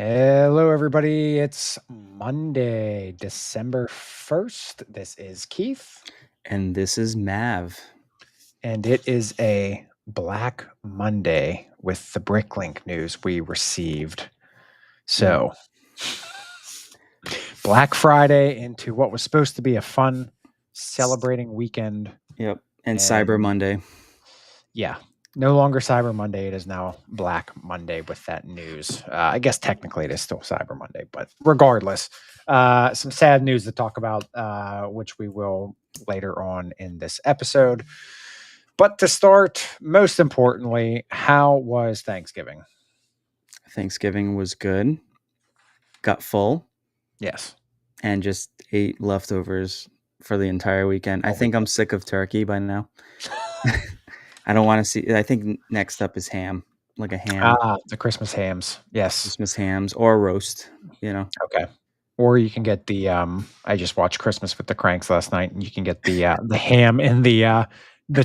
Hello, everybody. It's Monday, December 1st. This is Keith, And this is Mav. and it is a Black Monday with the BrickLink news we received. So, Black Friday into what was supposed to be a fun celebrating weekend. Yep. And Cyber Monday. Yeah. No longer Cyber Monday. It is now Black Monday with that news. I guess technically it is still Cyber Monday, but regardless, some sad news to talk about, which we will later on in this episode. But to start, most importantly, how was Thanksgiving? Thanksgiving was good. Got full. Yes. And just ate leftovers for the entire weekend. I think I'm sick of turkey by now. I don't want to see. I think next up is ham, like a ham. The Christmas hams. Yes. Christmas hams or roast, Okay. Or you can get the I just watched Christmas with the Cranks last night, and you can get the ham in the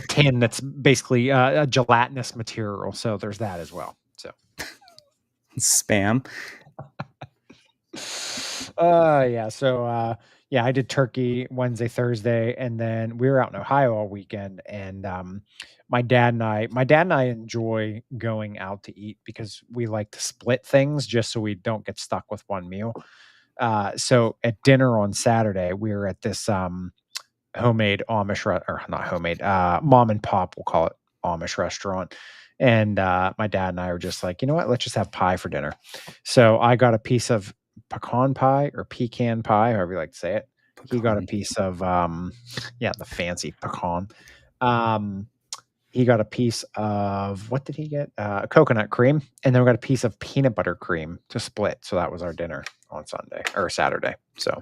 tin that's basically a gelatinous material. So there's that as well. So spam. Yeah. So yeah, I did turkey Wednesday, Thursday, and then we were out in Ohio all weekend. And my dad and I enjoy going out to eat because we like to split things just so we don't get stuck with one meal. So at dinner on Saturday, we were at this homemade Amish or not homemade, mom and pop, we'll call it Amish restaurant. And my dad and I were just like, you know what? Let's just have pie for dinner. So I got a piece of pecan pie or pecan pie, however you like to say it. He got a piece of yeah, the fancy pecan. He got a piece of what did he get? Coconut cream, and then we got a piece of peanut butter cream to split. So that was our dinner on Sunday or Saturday. So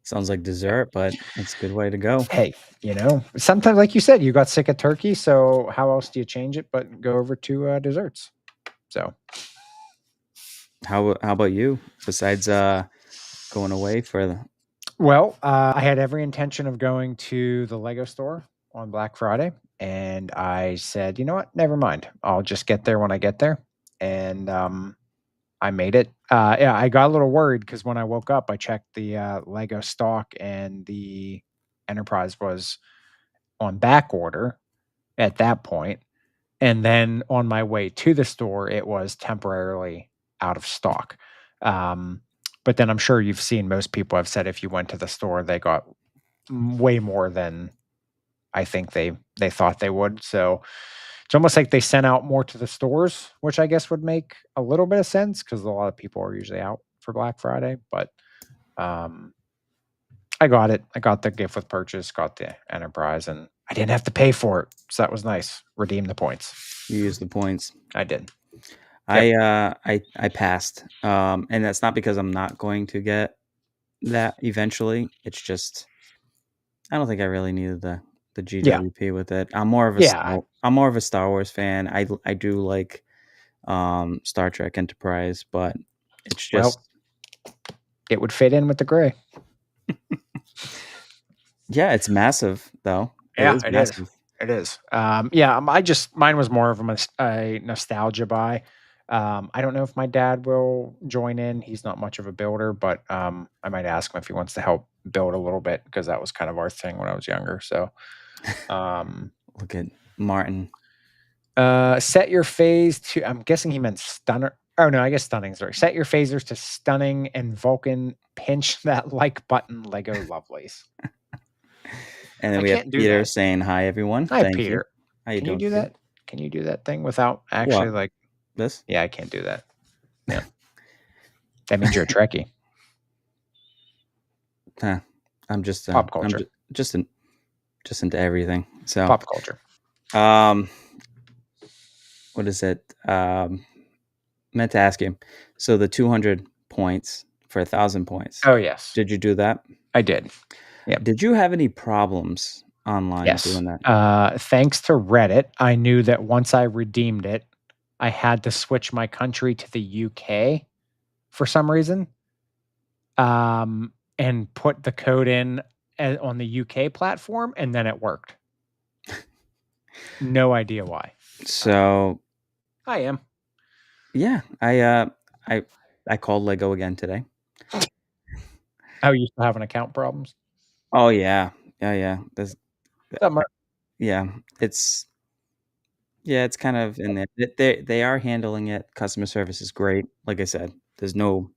sounds like dessert, but it's a good way to go. Hey, sometimes, like you said, you got sick of turkey. So how else do you change it but go over to desserts? So how about you? Besides going away for the well, I had every intention of going to the Lego store on Black Friday, and I said, you know what? Never mind. I'll just get there when I get there. And I made it. Yeah, I got a little worried because when I woke up, I checked the Lego stock, and the Enterprise was on back order at that point. And then on my way to the store, it was temporarily out of stock. But then I'm sure you've seen most people have said if you went to the store, they got way more than I think they thought they would. So it's almost like they sent out more to the stores, which I guess would make a little bit of sense because a lot of people are usually out for Black Friday. But I got it. I got the gift with purchase, got the Enterprise, and I didn't have to pay for it. So that was nice. Redeem the points. you use the points? I did. I passed. And that's not because I'm not going to get that eventually. It's just I don't think I really needed the GWP with it. I'm more of a Star Wars fan. I do like Star Trek Enterprise, but it's just it would fit in with the gray. Yeah, it's massive though. It is. It is. Yeah, mine was more of a nostalgia buy. I don't know if my dad will join in. He's not much of a builder, but I might ask him if he wants to help build a little bit because that was kind of our thing when I was younger. So, look at Martin. Set your phase to. I'm guessing he meant stunner. Oh no, I guess stunning. Sorry. Set your phasers to stunning and Vulcan. Pinch that like button, Lego lovelies. And then we have Peter saying hi, everyone. Hi, Thank Peter. You. How you doing? Can you do that? Can you do that thing without actually like this? Yeah, I can't do that. Yeah, that means you're a Trekkie. I'm just pop culture. I'm just into everything. So pop culture. What is it? Meant to ask you. So the 200 points for 1,000 points. Oh yes. Did you do that? I did. Yeah. Did you have any problems online doing that? Thanks to Reddit, I knew that once I redeemed it, I had to switch my country to the UK for some reason. And put the code in on the UK platform, and then it worked. No idea why. So I am. Yeah, I I called Lego again today. Oh, you still having account problems? Oh, yeah. Yeah, yeah. There's What's up, Mark? yeah, it's yeah, it's kind of in there. They are handling it. Customer service is great. Like I said, there's no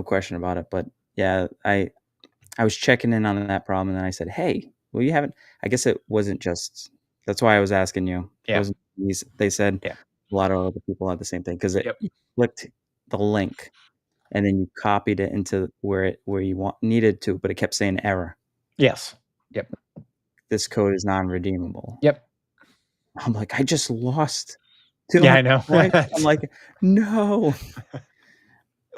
question about it, but yeah, I was checking in on that problem, and then I said, "Hey, well, you haven't." I guess it wasn't just. That's why I was asking you. It Yeah, wasn't these. They said yeah, a lot of other people had the same thing because yep, you clicked the link and then you copied it into where you needed to, but it kept saying error. yes, yep, This code is non-redeemable. yep. I'm like, I just lost Yeah, 200 I know. points. I'm like, no.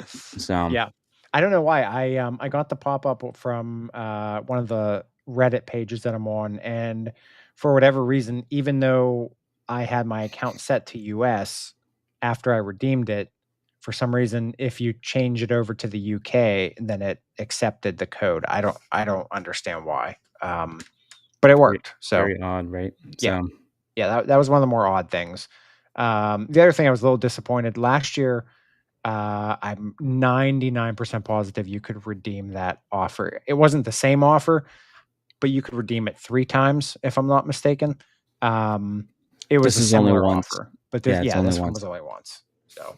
So Yeah. I don't know why. I got the pop-up from, one of the Reddit pages that I'm on, and for whatever reason, even though I had my account set to US after I redeemed it, for some reason, if you change it over to the UK, then it accepted the code. I don't understand why. But it very, worked. So, very odd, right? yeah. So Yeah, that was one of the more odd things. The other thing I was a little disappointed, last year, I'm 99% positive you could redeem that offer. It wasn't the same offer, but you could redeem it 3 times, if I'm not mistaken. Um, it was this a is only similar once. offer, but Yeah, it's only this one once. was only once. So,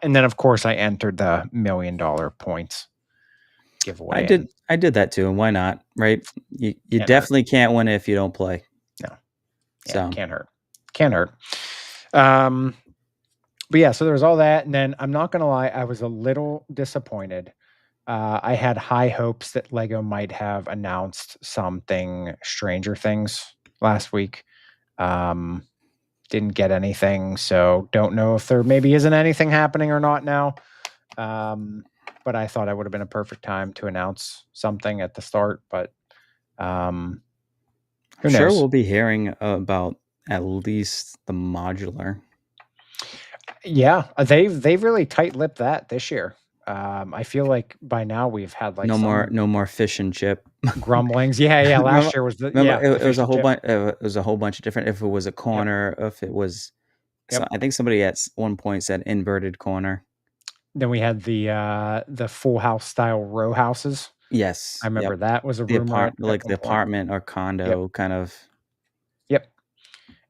and then, of course, I entered the $1,000,000 points giveaway, and I did that too, and why not, right? You can't hurt. definitely can't win it if you don't play. No. Yeah, So can't hurt. Can't hurt. Um, but yeah, so there was all that, and then I'm not gonna lie, I was a little disappointed. I had high hopes that Lego might have announced something Stranger Things last week. Um, didn't get anything, so don't know if there maybe isn't anything happening or not now. Um, but I thought it would have been a perfect time to announce something at the start, but um, I'm who sure knows? we'll be hearing about at least the modular. Yeah, they've really tight-lipped that this year. I feel like by now we've had like some No more fish and chip. grumblings. Yeah, yeah. Remember Last year was remember the it was fish a and whole chip. bunch it was a whole bunch of different if it was a Yep, corner, if it was so yep. I think somebody at one point said inverted corner. Then we had the Full House style row houses. I Yes, yep. remember that was a rumor at The one point. apartment or Yep, condo kind of. yep.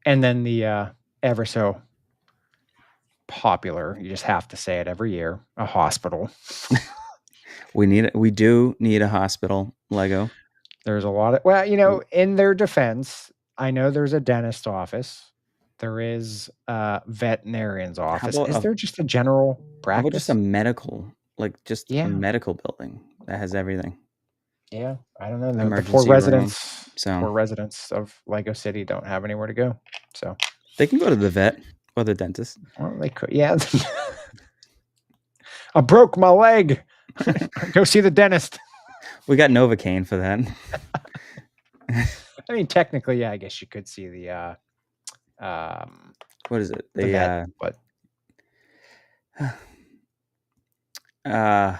And then the, ever so popular, you just have to say it every year, a hospital. We do need a hospital, Lego. There's a lot of well, in their defense, I know there's a dentist office. There is a veterinarian's How office. about Is there just a general how about just a practice? medical, like just a Yeah. medical building that has everything? Yeah, I don't know, the Emergency room. So poor residents of Lego City don't have anywhere to go, so, they can go to the vet or the dentist. well, they could yeah. "I broke my leg. Go see the dentist." We got Novocaine for that. I mean, technically, yeah, I guess you could see um, What is it? the vet, but Uh,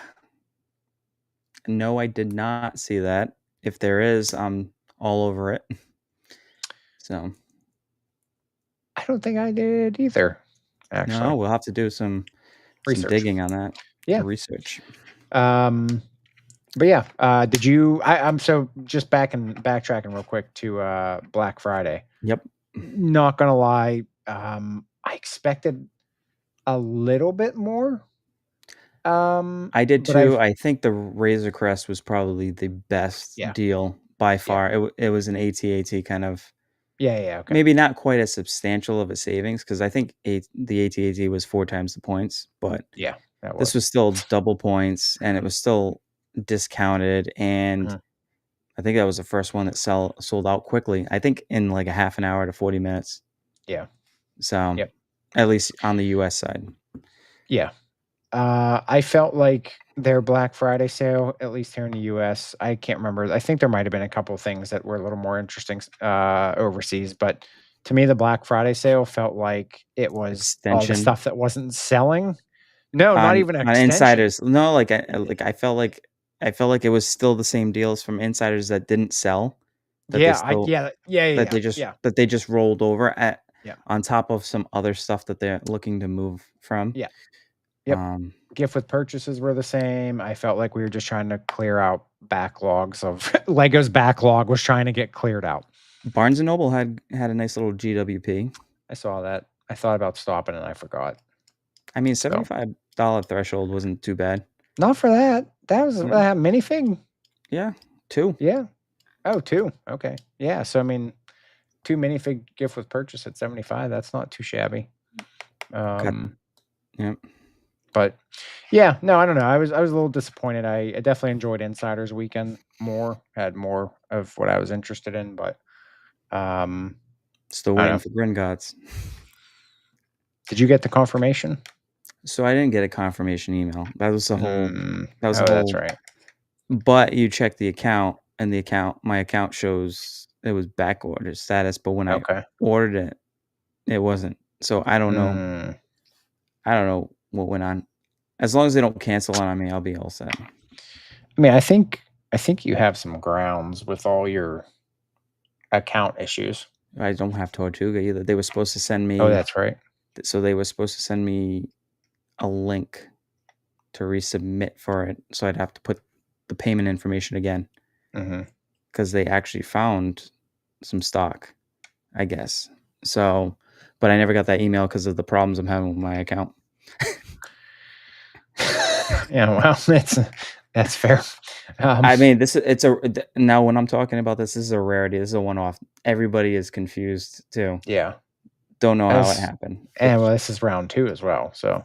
no, I did not see that. If there is, I'm all over it. So, I don't think I did either, no, actually. we'll have to do some Research. digging on that Yeah, research. um, but yeah, did you I'm so just backtracking real quick to, Black Friday. Yep. Not gonna lie, I expected a little bit more. I did But too. I've I think the Razor Crest was probably the best yeah, deal by yeah. far. It was an AT-AT kind of Yeah, yeah, okay. maybe not quite as substantial of a savings because I think the AT-AT was 4 times the points, but Yeah, that this was. was still double points and it was still discounted, and Mhm. I think that was the first one that sold out quickly. I think in like a half an hour to 40 minutes. Yeah, So, yep, at least on the US side. yeah. I felt like their Black Friday sale, at least here in the US, I can't remember. I think there might have been a couple of things that were a little more interesting, overseas, but to me, the Black Friday sale felt like it was all the Extension stuff that wasn't selling. No, not even an on extension. insiders. No, like I felt like it was still the same deals from insiders that didn't sell that they Yeah, I still yeah, yeah, yeah, yeah, yeah, that they just rolled over at yeah, on top of some other stuff that they're looking to move from. yeah. Yep. Gift with purchases were the same. I felt like we were just trying to clear out backlogs of Lego's backlog was trying to get cleared out. Barnes& and Noble had a nice little GWP. I saw that. I thought about stopping and I forgot. I mean, So $75 threshold wasn't too bad. not for that. That was a Yeah. minifig. Yeah, 2. Yeah. Oh, 2. Okay. Yeah. So I mean, 2 minifig gift with purchase at 75. That's not too shabby. Yeah. But yeah, no, I don't know. I was a little disappointed. I definitely enjoyed Insiders Weekend more. Had more of what I was interested in, but Still I waiting don't know. for Gringotts. Did you get the confirmation? So I didn't get a confirmation email. That was the whole. That was the That's whole. right. But you check the account, and my account shows it was back order status. But when I Okay. ordered it, it wasn't. So I don't know. I don't know what went on. As long as they don't cancel on me, I'll be all set. I mean, I think you have some grounds with all your account issues. I don't have Tortuga either. They were supposed to send me. Oh, that's right. So they were supposed to send me a link to resubmit for it. So I'd have to put the payment information again. Because they actually found some stock, I guess. So, but I never got that email because of the problems I'm having with my account. Yeah, well, that's fair. I mean, now when I'm talking about this is a rarity. This is a one-off. Everybody is confused too. Yeah. Don't know how it happened. And well, this is round 2 as well. So,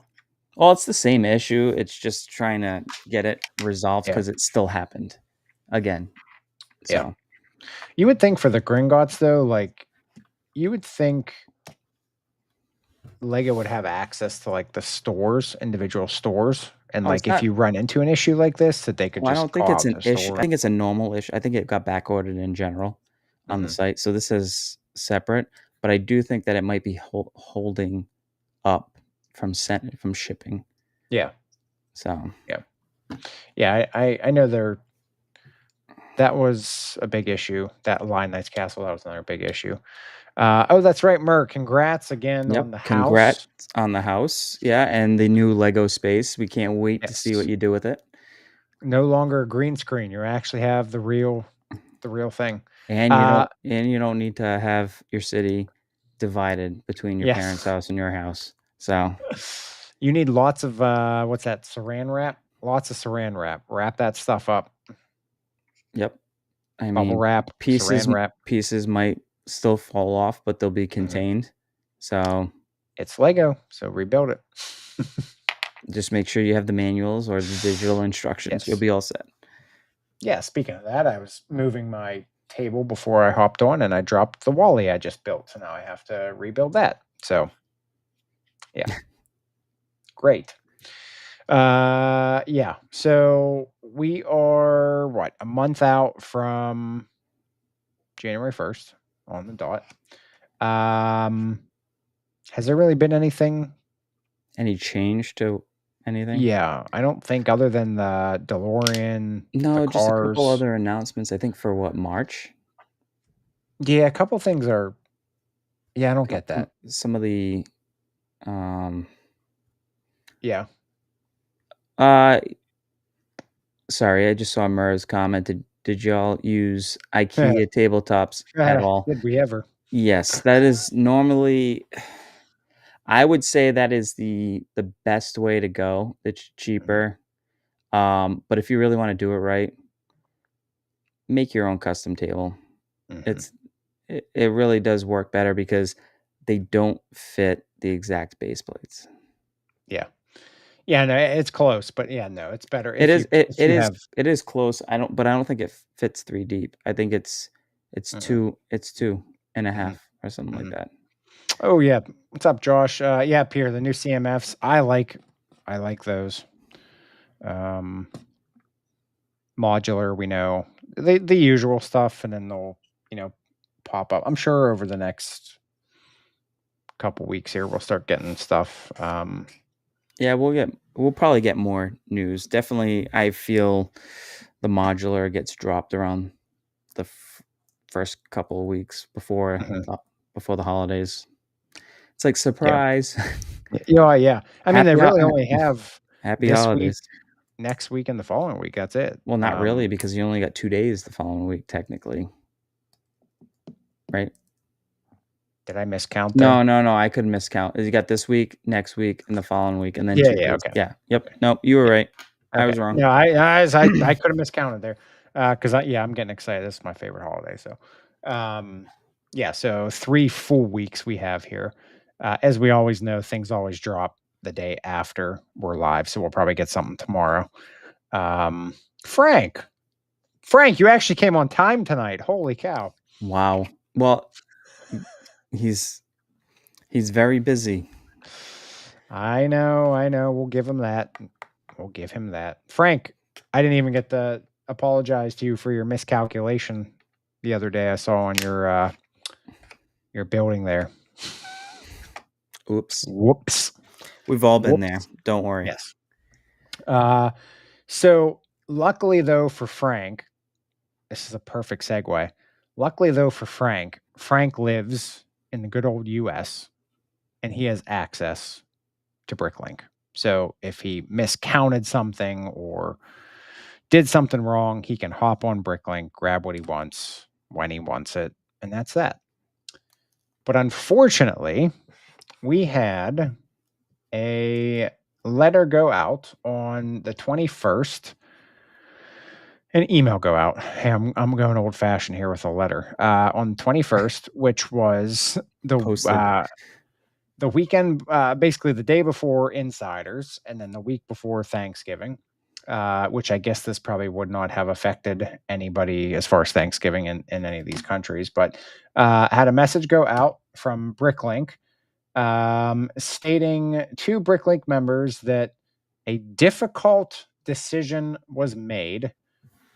well, it's the same issue. It's just trying to get it resolved because it still happened again. So. Yeah. You would think for the Gringotts though, like you would think Lego would have access to like the stores, individual stores, and like if you run into an issue like this, that they could I just don't think call it's out an the issue. store. I think it's a normal issue. I think it got back ordered in general on the site. So this is separate, but I do think that it might be holding up from shipping. Yeah. So yeah, I know that was a big issue. That Lion Knight's Castle, that was another big issue. Oh, that's right, Mer. Congrats again on the congrats house. on the house. Yeah, and the new Lego space. We can't wait to see what you do with it. No longer a green screen. You actually have the real thing. And you don't need to have your city divided between your parents' house and your house. So you need lots of what's that? Saran wrap. Lots of saran wrap. Wrap that stuff up. Yep. I Bubble mean, wrap, saran wrap. Pieces might still fall off, but they'll be contained. So it's Lego, so rebuild it. Just make sure you have the manuals or the digital instructions. You'll be all set. Yeah, speaking of that, I was moving my table before I hopped on and I dropped the Wally I just built. So now I have to rebuild that. So yeah. Great. Yeah. So we are a month out from January 1st on the dot. Has there really been any change to anything? Yeah, I don't think other than the DeLorean, No, the just a couple cars. other announcements, I think for March? Yeah, a couple things are I don't get that. Some of the Yeah. Sorry, I just saw Murr's comment. Did y'all use IKEA tabletops at all? Did we ever? Yes, that is normally I would say that is the best way to go. It's cheaper. But if you really wanna do it right, make your own custom table. It really does work better because they don't fit the exact base plates. Yeah. Yeah, no, it's close, but yeah, no, it's better It is have it is close. I don't think it fits 3 deep. I think it's 2 and a half or something like that. Oh yeah. What's up, Josh? Yeah, Pierre, the new CMFs. I like those. Modular, we know. The usual stuff, and then they'll, pop up. I'm sure over the next couple weeks here we'll start getting stuff. Yeah, we'll probably get more news. Definitely, I feel the modular gets dropped around the first couple of weeks before the holidays. It's like surprise. Yeah. I mean, they Happy ho really only have happy this week, holidays. next week, and the following week. That's it. Well, not really, because you only got 2 days the following week technically, right? Did I miscount there? No, no, no, I could miscount. You got this week, next week, and the following week, and then Yeah, 2 yeah, days. okay. Yeah, yep. Okay. Nope, you were Yeah. right. I Okay. was wrong. No, I could have miscounted there. Because I'm getting excited. This is my favorite holiday. So, um, yeah, so 3 full weeks we have here. As we always know, things always drop the day after we're live, so we'll probably get something tomorrow. Um, Frank. Frank, you actually came on time tonight. Holy cow. Wow. Well, he's he's very busy. I know. We'll give him that. We'll give him that. Frank, I didn't even get to apologize to you for your miscalculation the other day I saw on your building there. Oops. Whoops. We've all been there. Whoops. Don't worry. Yes. Uh so luckily though for Frank, this is a perfect segue. Luckily though for Frank, Frank lives in the good old US and he has access to BrickLink. So if he miscounted something or did something wrong, he can hop on BrickLink, grab what he wants when he wants it, and that's that. But unfortunately, we had a letter go out on the 21st, an email go out. Hey, I'm going old fashioned here with a letter on the 21st, which was Posted. the weekend, basically the day before Insiders, and then the week before Thanksgiving, which I guess this probably would not have affected anybody as far as Thanksgiving in any of these countries, but had a message go out from BrickLink stating to BrickLink members that a difficult decision was made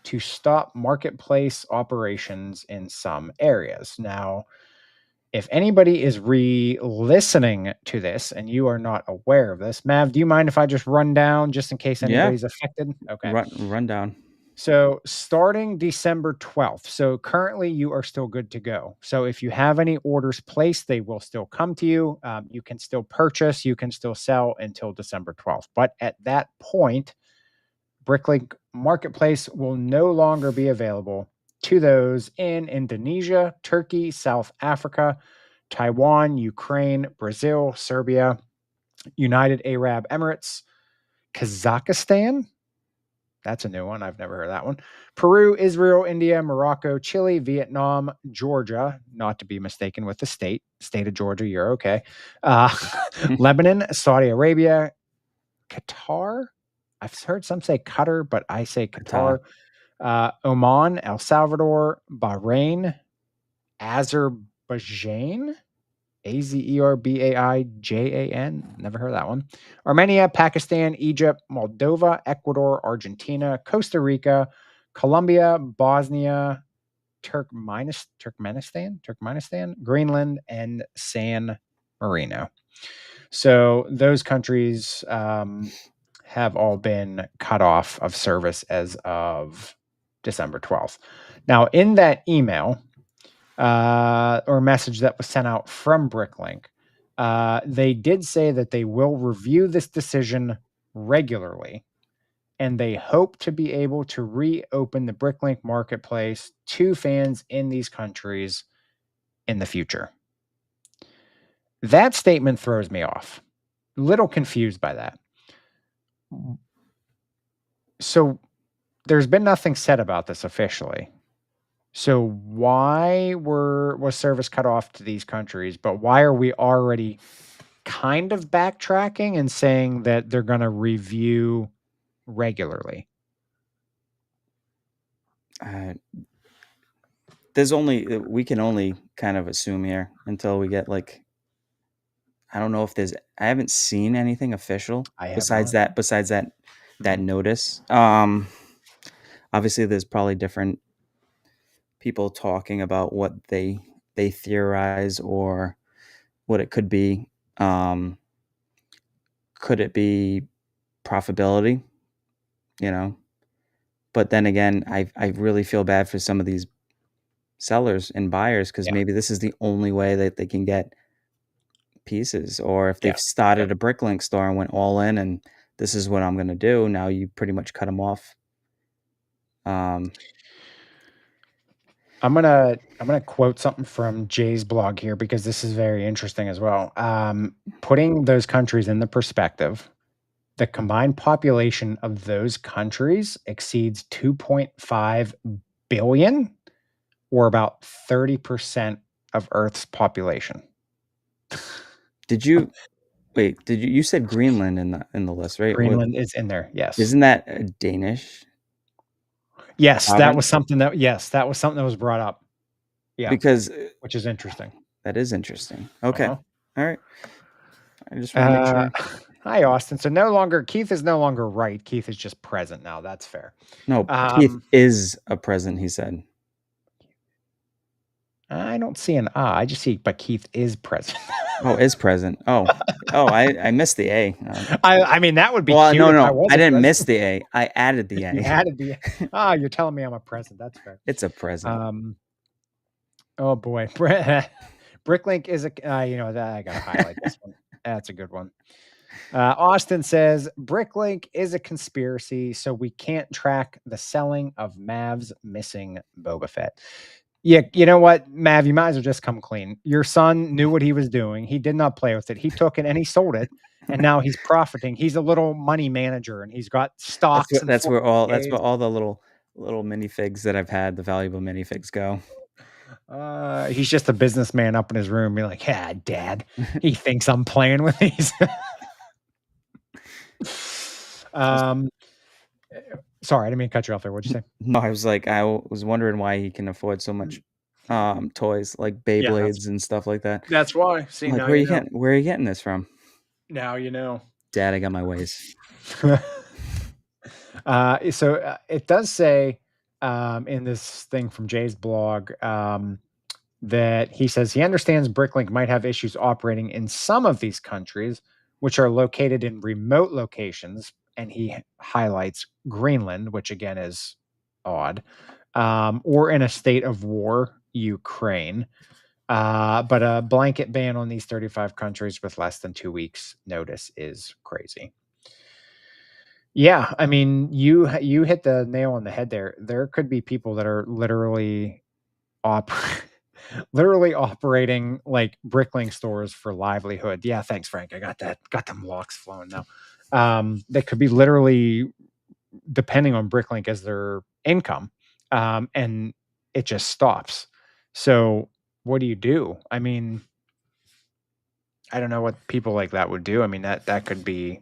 to stop marketplace operations in some areas. Now, if anybody is re-listening to this and you are not aware of this, Mav, do you mind if I just run down just in case Yeah. anybody's affected? Okay. Rundown. So starting December 12th. So currently you are still good to go. So if you have any orders placed, they will still come to you. You can still purchase, you can still sell until December 12th. But at that point, BrickLink Marketplace will no longer be available to those in Indonesia, Turkey, South Africa, Taiwan, Ukraine, Brazil, Serbia, United Arab Emirates, Kazakhstan. That's a new one. I've never heard of that one. Peru, Israel, India, Morocco, Chile, Vietnam, Georgia, not to be mistaken with the state of Georgia. You're okay. Lebanon, Saudi Arabia, Qatar. I've heard some say Qatar, but I say Qatar. Qatar. Oman, El Salvador, Bahrain, Azerbaijan, Azerbaijan. Never heard that one. Armenia, Pakistan, Egypt, Moldova, Ecuador, Argentina, Costa Rica, Colombia, Bosnia, Turkmenistan, Greenland, and San Marino. So those countries have all been cut off of service as of December 12th. Now, in that email or message that was sent out from BrickLink, they did say that they will review this decision regularly and they hope to be able to reopen the BrickLink marketplace to fans in these countries in the future. That statement throws me off. Little confused by that. So there's been nothing said about this officially. So why was service cut off to these countries, but why are we already kind of backtracking and saying that they're going to review regularly? Uh, we can only kind of assume here until we get like I don't know if I haven't seen anything official I have besides not. that notice. Obviously there's probably different people talking about what they theorize or what it could be. Um, could it be profitability? You know, but then again, I really feel bad for some of these sellers and buyers because Yeah. maybe this is the only way that they can get pieces, or if they've Yeah. started Yep. a BrickLink store and went all in, and this is what I'm going to do. Now you pretty much cut them off. Um, I'm gonna quote something from Jay's blog here because this is very interesting as well. Putting those countries in the perspective, the combined population of those countries exceeds 2.5 billion, or about 30% of Earth's population. did you wait? You said Greenland in the list, right? What, Greenland is in there. Yes. isn't that a Danish Yes, province? that was something that was brought up. Yeah, Because which is interesting. that is interesting. Okay, Uh-huh. all right. I just want to make Uh, sure. hi, Austin. So no longer Keith is no longer right. Keith is just present now. That's fair. No, Keith Um, is a present. He said. I don't see an I just see, but Keith is present. Oh, is present. Oh, oh, I missed the A. I mean, that would be Well, cute no, if I no, was I a didn't miss present. the A. I added the You A. added the you're telling me I'm a present. That's fair. It's a present. Um, oh boy, Bricklink is a that I gotta highlight this one. That's a good one. Austin says Bricklink is a conspiracy, so we can't track the selling of Mav's missing Boba Fett. Yeah, you know what, Mav, you might as well just come clean. Your son knew what he was doing. He did not play with it. He took it and he sold it, and now he's profiting. He's a little money manager, and he's got stocks and That's 401ks. where all the little minifigs that I've had, the valuable minifigs go. He's just a businessman up in his room, be like, "Yeah, Dad, he thinks I'm playing with these." um, sorry, I didn't mean to cut you off there. What'd you say? No, I was like, was wondering why he can afford so much toys like Yeah, Beyblades and stuff like that. that's why. See, I'm like, now you know. where are you getting this from? Now you know. Dad, I got my ways. It does say in this thing from Jay's blog that he says he understands Bricklink might have issues operating in some of these countries, which are located in remote locations. And he highlights Greenland, which again is odd, or in a state of war, Ukraine. But a blanket ban on these 35 countries with less than 2 weeks notice is crazy. Yeah, I mean, you hit the nail on the head there. There could be people that are literally op literally operating like Bricklink stores for livelihood. Yeah, thanks, Frank. I got that. Got them locks flowing now. They could be literally depending on Bricklink as their income, and it just stops. So what do you do? I mean, I don't know what people like that would do. I mean, that could be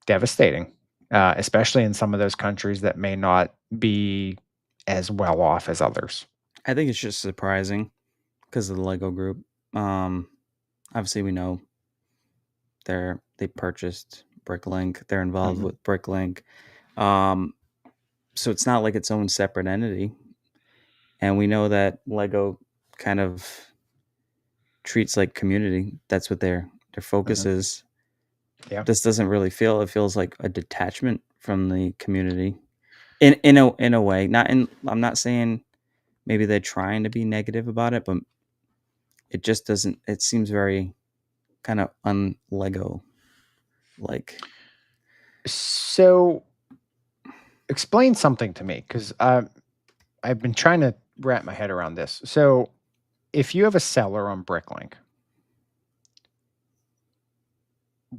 devastating, especially in some of those countries that may not be as well off as others. I think it's just surprising because of the Lego group. Um, Obviously, we know they purchased BrickLink. They're involved Mhm. with BrickLink. Um, so it's not like its own separate entity. And we know that Lego kind of treats like community. That's what their focus Mhm. is. Yeah. This doesn't really feel. It feels like a detachment from the community. In a way, not in. I'm not saying maybe they're trying to be negative about it, but it just doesn't. It seems very kind of un-Lego like. So explain something to me because I've been trying to wrap my head around this. So if you have a seller on Bricklink,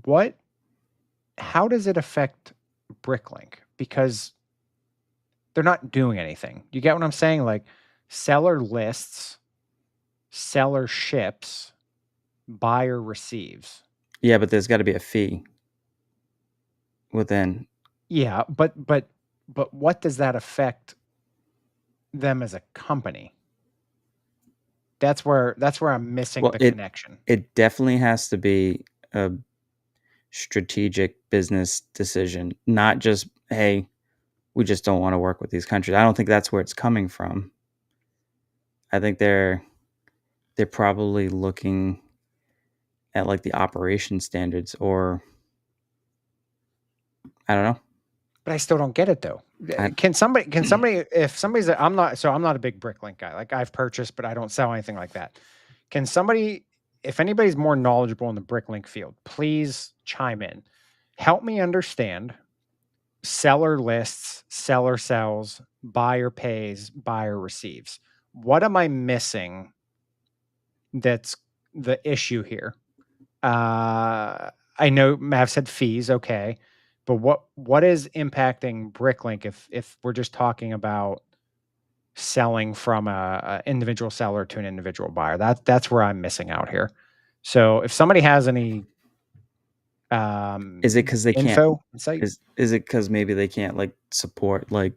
what how does it affect Bricklink? Because they're not doing anything. You get what I'm saying? Like seller lists, seller ships, buyer receives. Yeah, but there's got to be a fee within. Yeah, but what does that affect them as a company? That's where I'm missing Well, the connection. it definitely has to be a strategic business decision, not just hey, we just don't want to work with these countries. I don't think that's where it's coming from. I think they're probably looking at like the operation standards, or I don't know. But I still don't get it though. I, Can somebody if somebody's I'm not a big Bricklink guy. Like I've purchased, but I don't sell anything like that. Can somebody if anybody's more knowledgeable in the BrickLink field, please chime in. Help me understand seller lists, seller sells, buyer pays, buyer receives. What am I missing that's the issue here? I know Mav said fees, okay, but what is impacting BrickLink if we're just talking about selling from a individual seller to an individual buyer? That's where I'm missing out here. So if somebody has any Is it because they can't? info, insight, Is it because maybe they can't like support like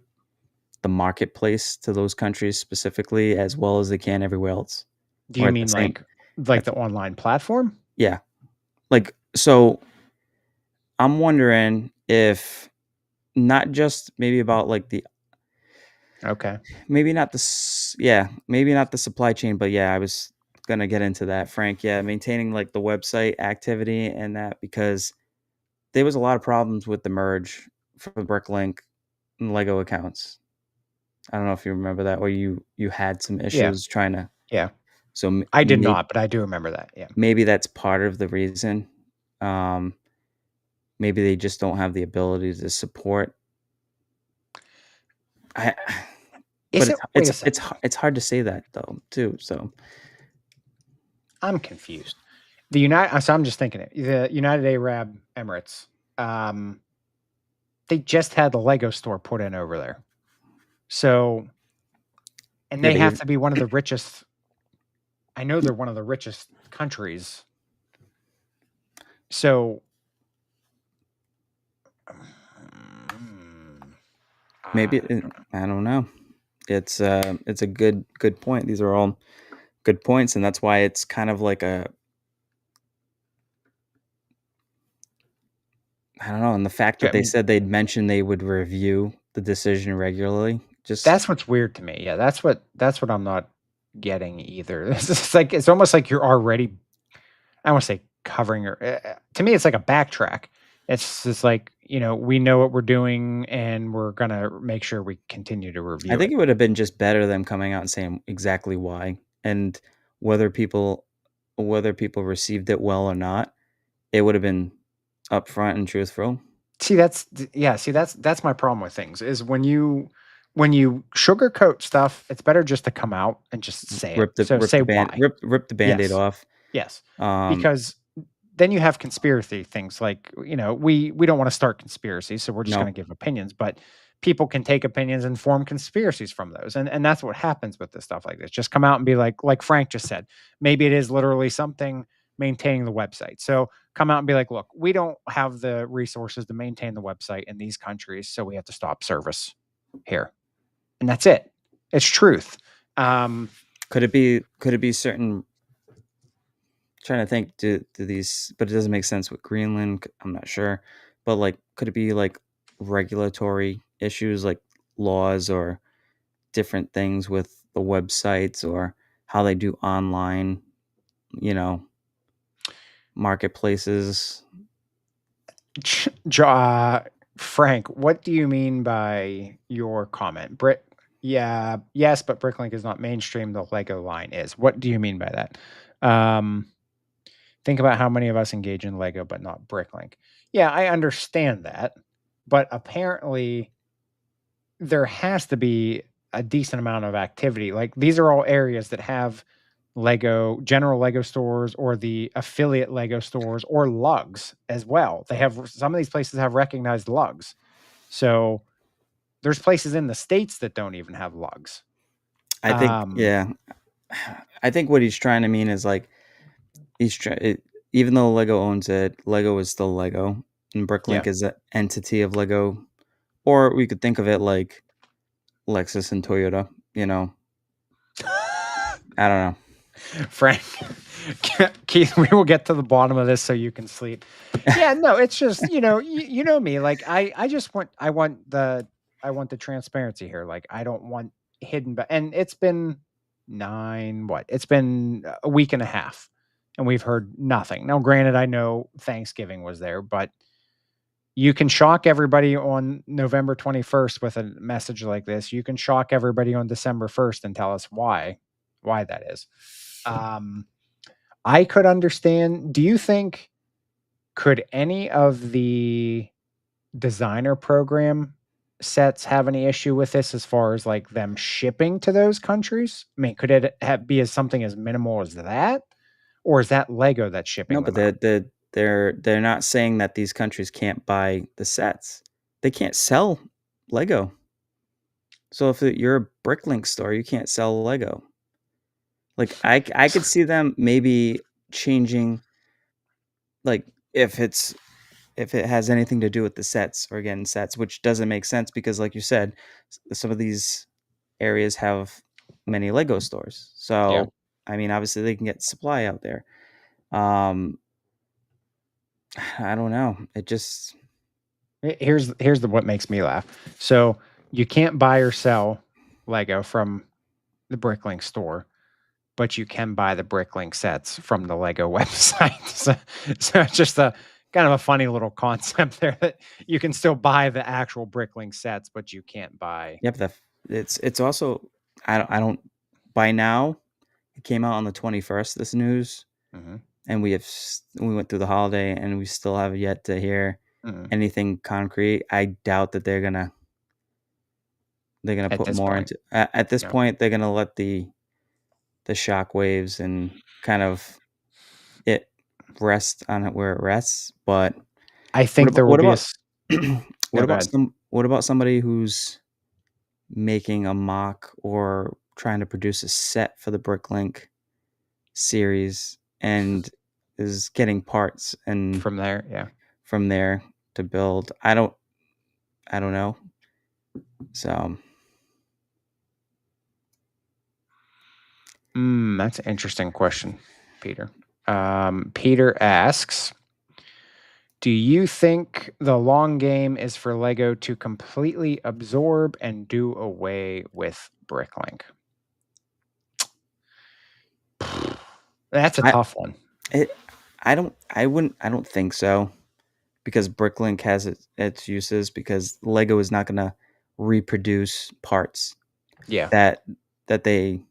the marketplace to those countries specifically as well as they can everywhere else, do or you at the mean same? like At the the, online platform? yeah, like so. I'm wondering if not just maybe about like the Okay. maybe not the yeah, maybe not the supply chain, but yeah, I was gonna get into that, Frank. Yeah, maintaining like the website activity and that because there was a lot of problems with the merge for BrickLink and Lego accounts. I don't know if you remember that, or you had some Yeah. issues trying to. Yeah. So I did not, but I do remember that. Yeah. maybe that's part of the reason. Um, maybe they just don't have the ability to support. I, but Is it wait a second. it's hard to say that though too. So I'm confused. The United so I'm just thinking it. The United Arab Emirates, um, they just had the Lego store put in over there. So and yeah, they but have you're to be one of the richest. I know they're one of the richest countries. So mm, maybe uh, I don't know. It's a good point. These are all good points, and that's why it's kind of like a I don't know. And the fact that I they mean, said they'd mentioned they would review the decision regularly, just that's what's weird to me. Yeah, that's what I'm not getting either. It's like it's almost like you're already I don't want to say covering or to me it's like a backtrack. It's just like, we know what we're doing and we're going to make sure we continue to I review think it. it would have been just better them coming out and saying exactly why and whether people whether people received it well or not. It would have been upfront and truthful. See, that's my problem with things is when you sugarcoat stuff, it's better just to come out and just say it. So say why. Rip the band-aid Yes. off. Yes. Um, Because then you have conspiracy things like, we don't want to start conspiracies, so we're just going no, to give opinions, but people can take opinions and form conspiracies from those. And that's what happens with this stuff like this. Just come out and be like Frank just said, maybe it is literally something maintaining the website. So come out and be like, look, we don't have the resources to maintain the website in these countries, so we have to stop service here. And that's it. It's truth. Um, could it be certain trying to think do these but it doesn't make sense with Greenland, I'm not sure. But like could it be like regulatory issues like laws or different things with the websites or how they do online, you know, marketplaces? Ja Frank, what do you mean by your comment? Yeah, yes, but BrickLink is not mainstream. The Lego line is. What do you mean by that? Um, think about how many of us engage in Lego, but not BrickLink. Yeah, I understand that, but apparently there has to be a decent amount of activity. Like these are all areas that have general Lego stores or the affiliate Lego stores or lugs as well. They have some of these places have recognized lugs. So there's places in the States that don't even have lugs. I think Um, yeah. I think what he's trying to mean is like he's trying even though Lego owns it, Lego is still Lego and yeah. Bricklink is an entity of Lego. Or we could think of it like Lexus and Toyota, you know. I don't know. Frank, Keith, we will get to the bottom of this so you can sleep. Yeah, no, it's just you know me. Like I just I want the transparency here. Like I don't want hidden. And it's been It's been a week and a half, and we've heard nothing. Now, granted, I know Thanksgiving was there, but you can shock everybody on November 21st with a message like this. You can shock everybody on December 1st and tell us why that is. Um, I could understand. Do you think could any of the designer program sets have any issue with this as far as, like, them shipping to those countries? I mean, could it be as something as minimal as that? Or is that Lego that's No, shipping but them out? they're not saying that these countries can't buy the sets. They can't sell Lego. So if you're a BrickLink store, you can't sell Lego. Like I could see them maybe changing, like, if if it has anything to do with the sets or again sets, which doesn't make sense because like you said, some of these areas have many Lego stores. Yeah. So I mean, obviously they can get supply out there. Um, I don't know. It just Here's the what makes me laugh. So, you can't buy or sell Lego from the BrickLink store, but you can buy the BrickLink sets from the Lego website. So it's just a kind of a funny little concept there that you can still buy the actual BrickLink sets, but you can't buy. yep. It's also I don't by now it came out on the 21st. This news, Mhm, and we went through the holiday and we still have yet to hear mhm, anything concrete. I doubt that they're gonna at put this more point. into at this Yeah. point. They're gonna let the shock waves and kind of it rest on it where it rests. But I think there will what be a about s what no, go about ahead. somebody who's making a mock or trying to produce a set for the Bricklink series and is getting parts and From there, yeah. from there to build. I don't know. So That's an interesting question, Peter. Peter asks, "Do you think the long game is for Lego to completely absorb and do away with BrickLink?" That's a I tough one. it I don't think so because Bricklink has its uses because Lego is not gonna reproduce parts Yeah. that that they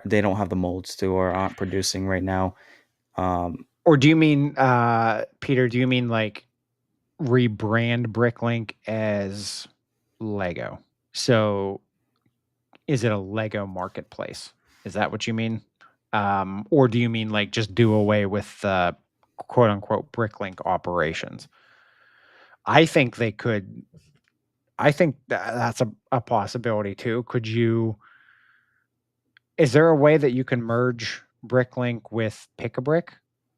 they don't have the molds to or aren't producing right now. Um, Or do you mean, Peter, do you mean, like, rebrand BrickLink as Lego? So, is it a Lego marketplace? Is that what you mean? Or do you mean, like, just do away with the quote unquote "BrickLink" operations? I think they could. I think that's a possibility too. Could you Is there a way that you can merge BrickLink with Pick-a-Brick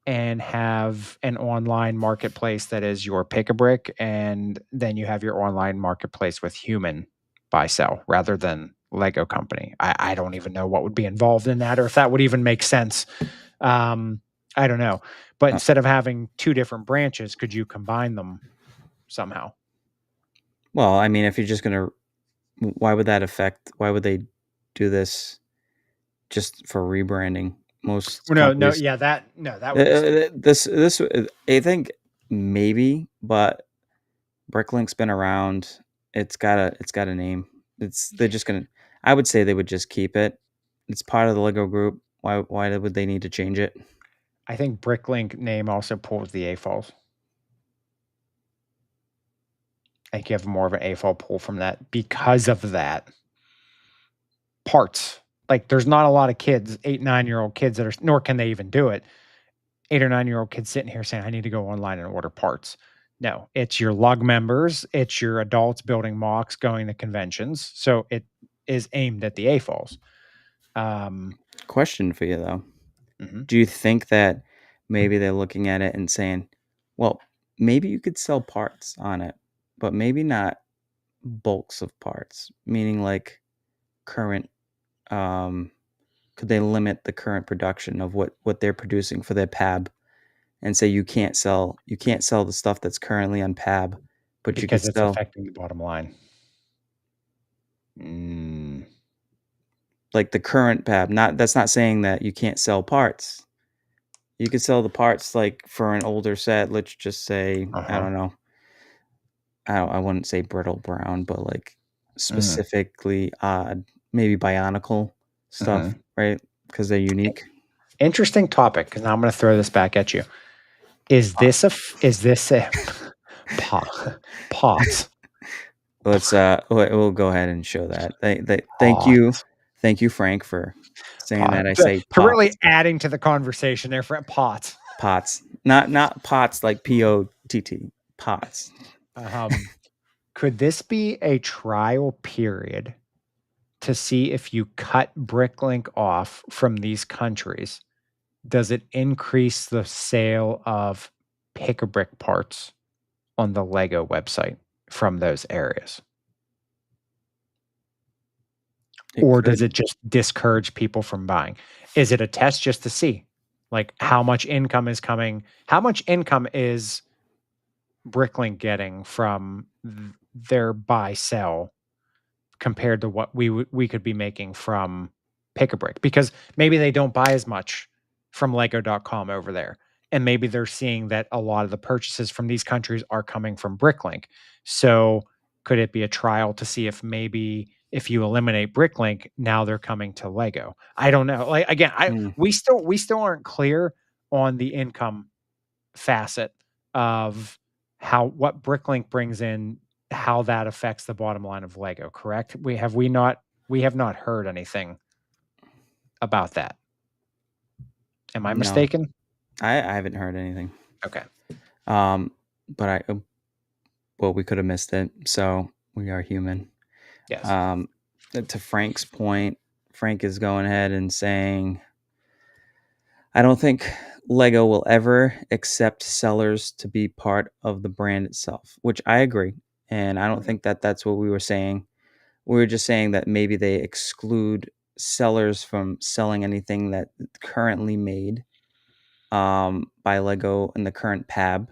and have an online marketplace that is your Pick-a-Brick, and then you have your online marketplace with human buy sell rather than Lego company? I don't even know what would be involved in that or if that would even make sense. Um, I don't know. But uh, instead of having 2 different branches, could you combine them somehow? well, I mean, if you're just gonna, why would that affect? Why would they do this just for rebranding? Most Well, no, no, companies, yeah, that no, that would be stupid. I think maybe, but Bricklink's been around. It's got a name. It's they're just gonna. I would say they would just keep it. It's part of the Lego group. Why would they need to change it? I think BrickLink name also pulls the AFOLs. I think you have more of an AFOL pull from that because of that. Parts. Like, there's not a lot of kids, 8, 9-year-old kids that are nor can they even do it. 8 or 9-year-old kids sitting here saying, "I need to go online and order parts." No, it's your lug members, it's your adults building mocks, going to conventions. So it is aimed at the AFOLs. Um, Question for you though. mhm. Do you think that maybe they're looking at it and saying, well, maybe you could sell parts on it, but maybe not bulks of parts, meaning like current, um, could they limit the current production of what they're producing for their PAB and say you can't sell the stuff that's currently on PAB, but you could Because it's sell affecting the bottom line. Mm, like the current PAB. Not that's not saying that you can't sell parts. You could sell the parts like for an older set. Let's just say I uh-huh. don't know. I wouldn't say brittle brown, but like Mhm, specifically odd, maybe Bionicle stuff, mhm. right? Because they're unique. Interesting topic, because now I'm going to throw this back at you. Is this a pot? Pot. We'll go ahead and show that. Pot. Thank you, Frank, for saying Pot. that. I say For really pots, adding to the conversation there, for pot. pots, not pots like POTT, pots. Could this be a trial period to see if you cut BrickLink off from these countries? Does it increase the sale of pick-a-brick parts on the Lego website from those areas? It Or does could. it just discourage people from buying? Is it a test just to see, like, how much income is coming? How much income is BrickLink getting from their buy sell compared to what we could be making from Pick a Brick? Because maybe they don't buy as much from Lego.com over there. And maybe they're seeing that a lot of the purchases from these countries are coming from BrickLink. So could it be a trial to see if maybe if you eliminate BrickLink, now they're coming to Lego? I don't know. Like, again, Mm, we still aren't clear on the income facet of how what BrickLink brings in, how that affects the bottom line of Lego, correct? We have not heard anything about that. Am I no, mistaken? I haven't heard anything. Okay. Um, but well, we could have missed it. So we are human. Yes. Um, to Frank's point, Frank is going ahead and saying, I don't think Lego will ever accept sellers to be part of the brand itself, which I agree. And I don't Mhm, think that that's what we were saying. We were just saying that maybe they exclude sellers from selling anything that currently made by Lego in the current PAB.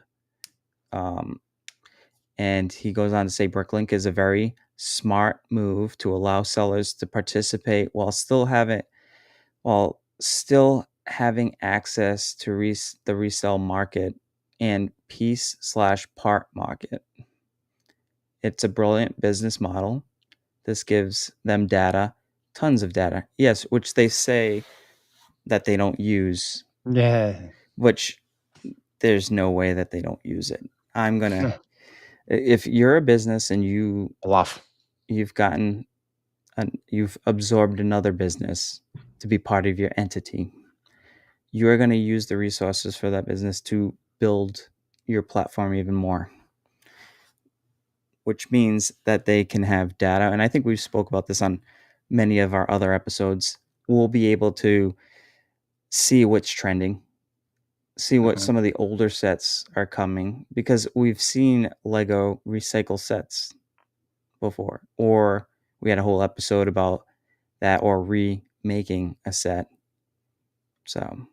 Um, and he goes on to say Bricklink is a very smart move to allow sellers to participate while still having access to the resale market and piece/part market. It's a brilliant business model. This gives them data, tons of data. Yes, which they say that they don't use, yeah. which there's no way that they don't use it. If you're a business and Bluff. you've gotten you've absorbed another business to be part of your entity, you're going to use the resources for that business to build your platform even more, which means that they can have data. And I think we spoke about this on many of our other episodes. We'll be able to see what's trending, see what Mhm. some of the older sets are coming, because we've seen Lego recycle sets before, or we had a whole episode about that, or remaking a set. So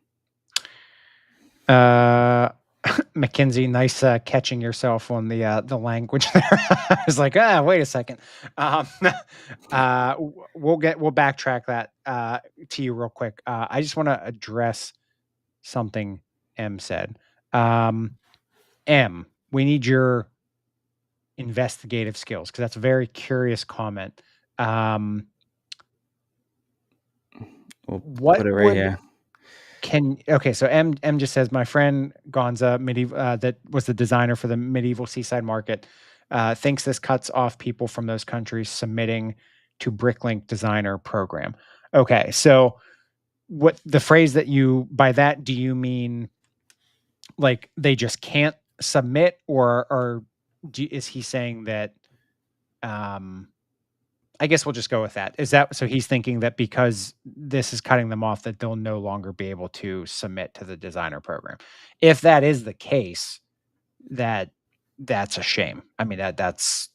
Uh, Mackenzie, nice catching yourself on the language there. I was like, wait a second. Um, we'll backtrack that to you real quick. I just want to address something M said. Um, M, we need your investigative skills because that's a very curious comment. Um, we'll what put it right would here. Can okay, so M just says my friend Gonza, medieval that was the designer for the medieval seaside market, thinks this cuts off people from those countries submitting to BrickLink designer program. Okay, so what the phrase that you by that do you mean like they just can't submit, or is he saying that um I guess we'll just go with that. Is that so he's thinking that because this is cutting them off, that they'll no longer be able to submit to the designer program. If that is the case, that that's a shame. I mean, that's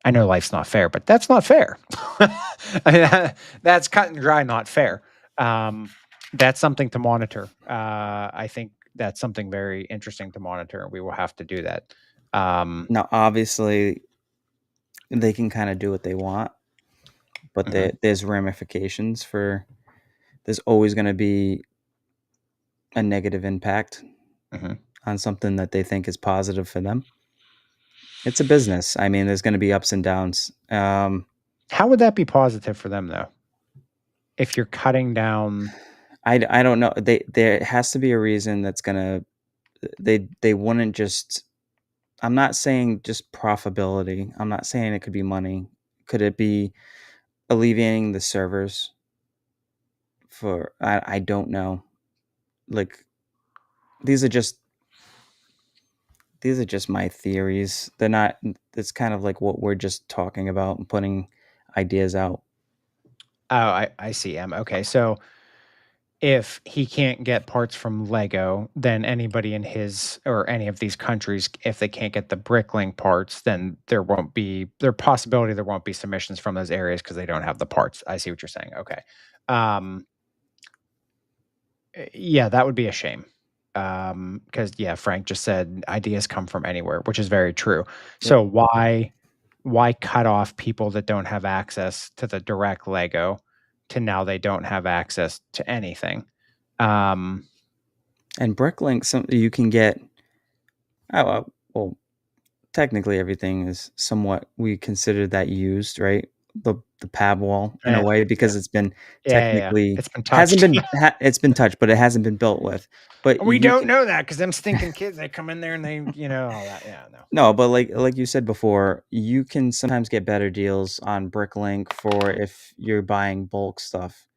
I know life's not fair, but that's not fair. I mean, that's cut and dry, not fair. Um, that's something to monitor. I think that's something very interesting to monitor. We will have to do that. Now, obviously, they can kind of do what they want, but Mhm, there's ramifications for. There's always going to be a negative impact mhm. on something that they think is positive for them. It's a business. I mean, there's going to be ups and downs. How would that be positive for them, though? If you're cutting down I don't know. There has to be a reason that's gonna they wouldn't just I'm not saying just profitability. I'm not saying it could be money. Could it be alleviating the servers for I don't know. Like these are just these are just my theories. They're not it's kind of like what we're just talking about and putting ideas out. Oh, I see. Okay. So if he can't get parts from Lego, then anybody in his or any of these countries, if they can't get the BrickLink parts, then there possibility there won't be submissions from those areas because they don't have the parts. I see what you're saying. Okay. Um, yeah, that would be a shame. Because yeah, Frank just said ideas come from anywhere, which is very true. Yep. So why cut off people that don't have access to the direct Lego to now they don't have access to anything? Um, And BrickLink, some you can get. Oh well, technically everything is somewhat we consider that used, right? The pab wall in a eh, way yeah. because it's been Yeah. technically It's been hasn't touched. been it's been touched, but it hasn't been built with. But We you don't can know that because them stinking kids, they come in there and they, all that. Yeah, no. no, but like you said before, you can sometimes get better deals on BrickLink for if you're buying bulk stuff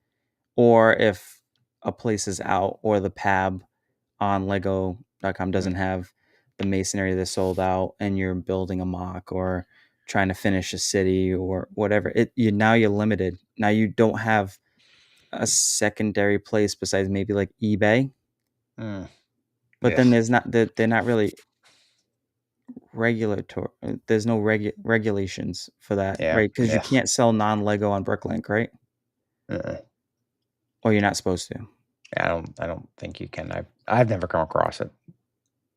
or if a place is out or the pab on Lego.com doesn't Mm, have the masonry that's sold out and you're building a mock or trying to finish a city or whatever. Now you're limited. Now you don't have a secondary place besides maybe like eBay. mm, But yeah, then they're not really regulatory. There's no regulations for that, yeah, right? Because you yeah. can't sell non-Lego on BrickLink, right? Uh-uh. Or you're not supposed to. I don't think you can. I've never come across it,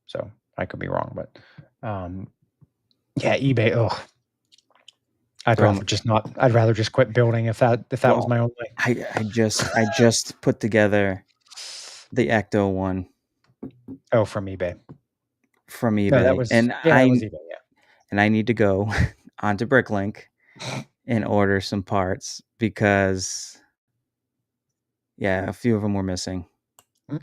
so I could be wrong, but um, yeah, eBay. Oh, I'd Throw rather 'em just not. I'd rather just quit building if that was well, my only. I just put together the Ecto one Oh, from eBay. from No, that eBay, was yeah, that was eBay. and I need to go onto BrickLink and order some parts because yeah, a few of them were missing. Yeah.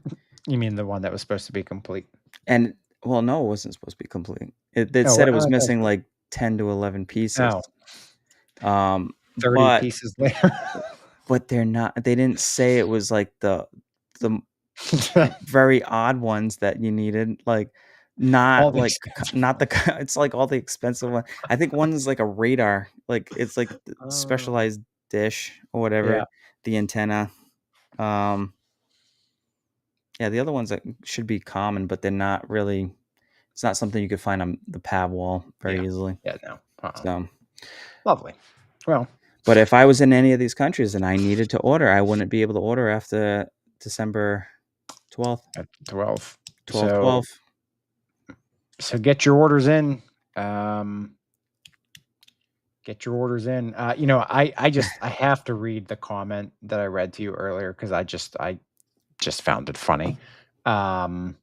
You mean the one that was supposed to be complete? And well, no, it wasn't supposed to be complete. It Oh, said it I was thought missing like 10 to 11 pieces. oh, Um, 30 but pieces later. they're not they didn't say it was like the very odd ones that you needed, like, All not the like expensive not the ones. it's like all the expensive one. I think one is like a radar, like, it's like the Oh, specialized dish or yeah, whatever, the antenna. Um, yeah, the other ones that should be common, but they're not really it's not something you could find on the pab wall yeah, very easily. yeah, no, So, lovely. Well, but if I was in any of these countries and I needed to order, I wouldn't be able to order after December 12th, at 12. 12/12. So get your orders in. Um, get your orders in. I have to read the comment that I read to you earlier because I just found it funny. Um,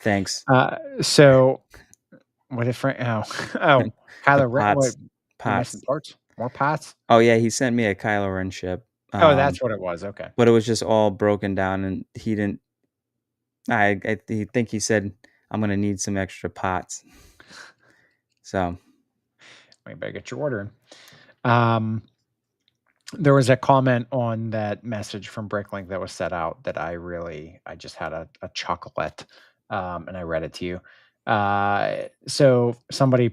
Thanks. so what if Frank? Oh, oh, The Kyler, what pots. you missing Pots. parts? More pots? Oh, yeah, he sent me a Kylo Ren ship, Oh, that's what it was. Okay. but it was just all broken down, and he didn't I think he said, "I'm gonna need some extra pots." So, We better get your order in. There was a comment on that message from BrickLink that was set out that I just had a chucklet, and I read it to you. So somebody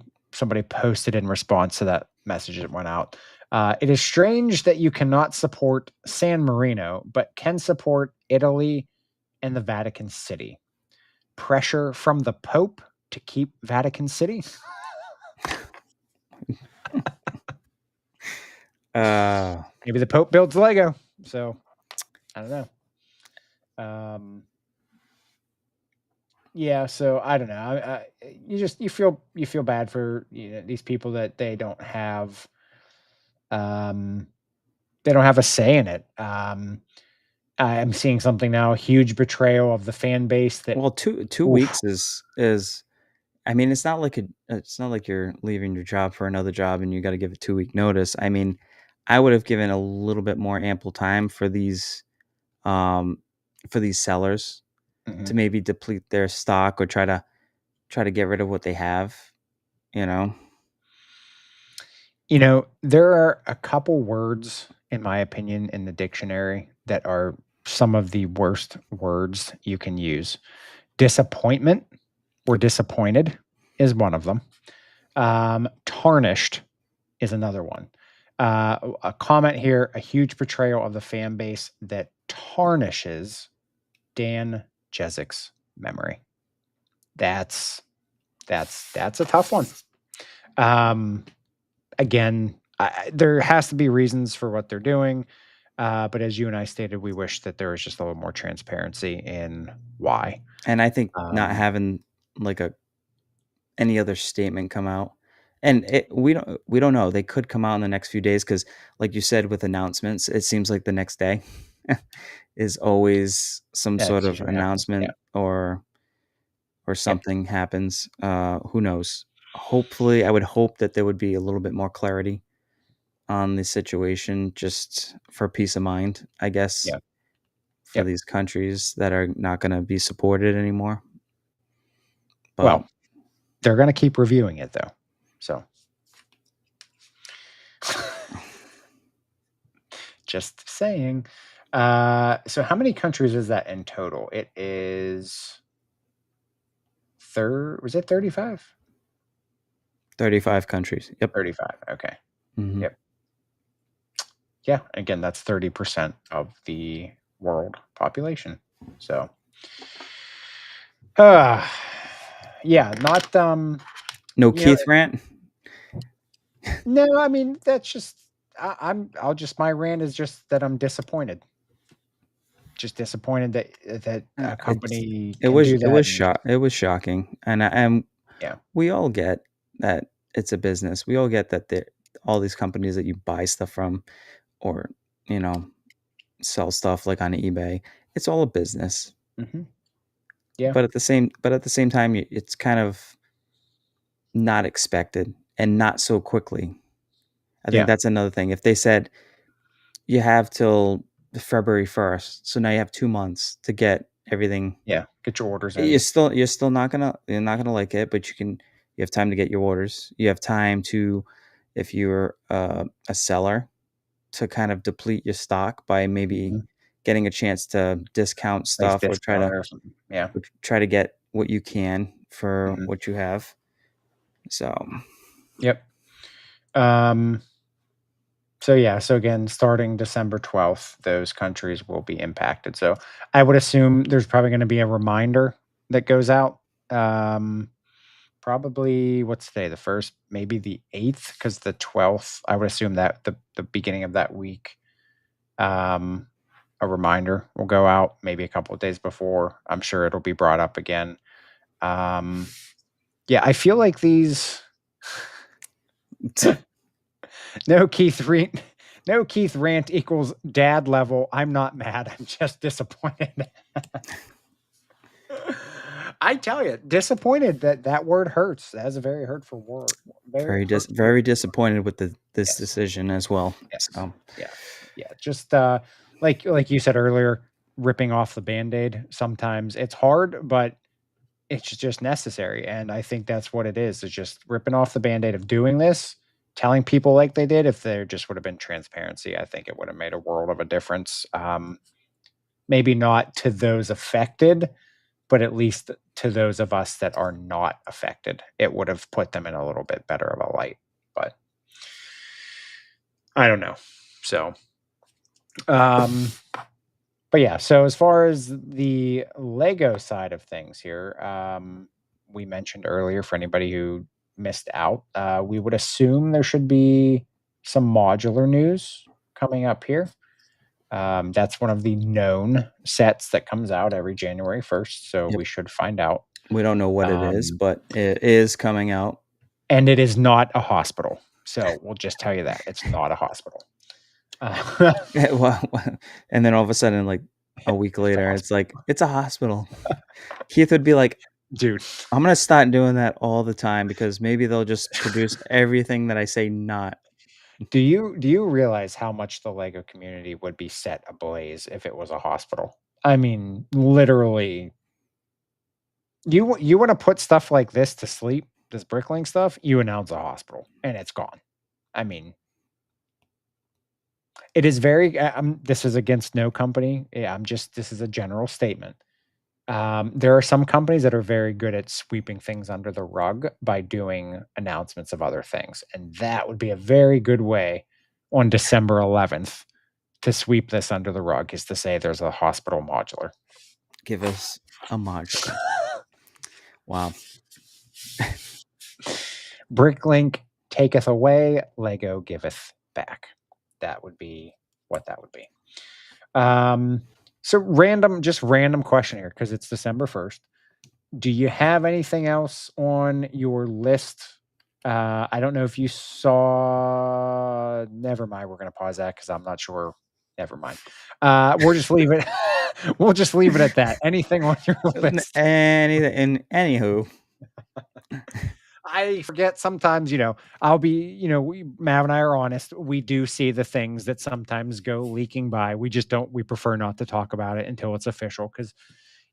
posted in response to that message that went out. It is strange that you cannot support San Marino, but can support Italy and the Vatican City. Pressure from the Pope to keep Vatican City. uh, Maybe the Pope builds Lego. So I don't know. Yeah, so I don't know. You feel bad for these people that um they don't have a say in it. I'm seeing something now, a huge betrayal of the fan base that well, 2 oof. weeks is I mean, it's not like you're leaving your job for another job and you gotta give a 2-week notice. I mean, I would have given a little bit more ample time um, for these sellers to Mhm. maybe deplete their stock or try to get rid of what they have, you know? There are a couple words, in my opinion, in the dictionary that are some of the worst words you can use. Disappointment or Yep. disappointed is one of them. Tarnished is another one. A comment here, a huge betrayal of the fan base that tarnishes Dan Jezek's memory. That's that's a tough one. Um, Again, there has to be reasons for what they're doing, but as you and I stated, we wish that there was just a little more transparency in why. And I think not Um, having, like, a any other statement come out, and we don't know, they could come out in the next few days because, like you said, with announcements, it seems like the next day is always some sort that's of usually happens. Yeah, announcement or yep, something happens, who knows? Hopefully, I would hope that there would be a little bit more clarity on the situation just for peace of mind, I guess, yeah, for yep. these countries that are not gonna be supported anymore, but Well, they're going to keep reviewing it though. So, just saying. So how many countries is that in total? It is third. Was it 35? 35 countries. Yep. 35. Okay. Mhm. Yep. Yeah. Again, that's 30% of the world population. So, uh, yeah, not, No you know, Keith rant? no, I mean, that's just, I'll just, my rant is just that I'm disappointed. Just disappointed that a It's company it can was do it that. was And it was shocking, and yeah, we all get that it's a business. We all get that all these companies that you buy stuff from or, you know, sell stuff like on eBay, it's all a business. hmm, yeah, But at the same time, it's kind of not expected and not so quickly. I think yeah, that's another thing. If they said you have till February 1st, so now you have 2 months to get everything. yeah. Get your orders in. You're still not gonna like it, but you have time to get your orders. You have time to, if you're, a seller, to kind of deplete your stock by maybe Mhm. getting a chance to discount Place stuff or try discount to or something. Yeah. or try to get what you can for Mhm. what you have. So, Yep. Um, so yeah, so again, starting December 12th, those countries will be impacted. So I would assume there's probably going to be a reminder that goes out. Um, Probably what's today? The first, maybe the 8th, because the 12th, I would assume that the beginning of that week, um, a reminder will go out maybe a couple of days before. I'm sure it'll be brought up again. Um, yeah, I feel like these no Keith rant, no Keith rant equals dad level. I'm not mad. I'm just disappointed. I tell you, disappointed that that word hurts. That is a very hurtful word. Very hurtful. very disappointed with this Yes. decision as well. Yes. So, Yeah. Yeah. Just like you said earlier, ripping off the band-aid. Sometimes it's hard, but it's just necessary. And I think that's what it is. It's just ripping off the band-aid of doing this, telling people like they did. If there just would have been transparency, I think it would have made a world of a difference. Maybe not to those affected, but at least to those of us that are not affected, it would have put them in a little bit better of a light. But I don't know. So, um, but yeah, so as far as the Lego side of things here, we mentioned earlier for anybody who missed out, we would assume there should be some modular news coming up here. That's one of the known sets that comes out every January 1st, so yep. we should find out. We don't know what it is, Um, but it is coming out. and it is not a hospital. So we'll just tell you that it's not a hospital. Uh, Yeah, and then all of a sudden, like, a week it's a later, it's hospital, like, "It's a hospital." Keith would be like, dude. "I'm gonna start doing that all the time because maybe they'll just produce everything that I say not." Do you realize how much the Lego community would be set ablaze if it was a hospital? I mean, literally, you wanna put stuff like this to sleep, this BrickLink stuff, you announce a hospital, and it's gone. I mean, it is very this is against no company. Yeah, this is a general statement. There are some companies that are very good at sweeping things under the rug by doing announcements of other things, and that would be a very good way on December 11th to sweep this under the rug is to say there's a hospital modular. Give us a modular. Wow. BrickLink taketh away, Lego giveth back. That would be what that would be. So just random question here because it's December 1st. Do you have anything else on your list? I don't know if you saw. Never mind. We're going to pause that because I'm not sure. Never mind. We'll just leave it. We'll just leave it at that. Anything on your list? Anywho, I forget sometimes, I'll be, Mav and I are honest. We do see the things that sometimes go leaking by. We just don't, we prefer not to talk about it until it's official because,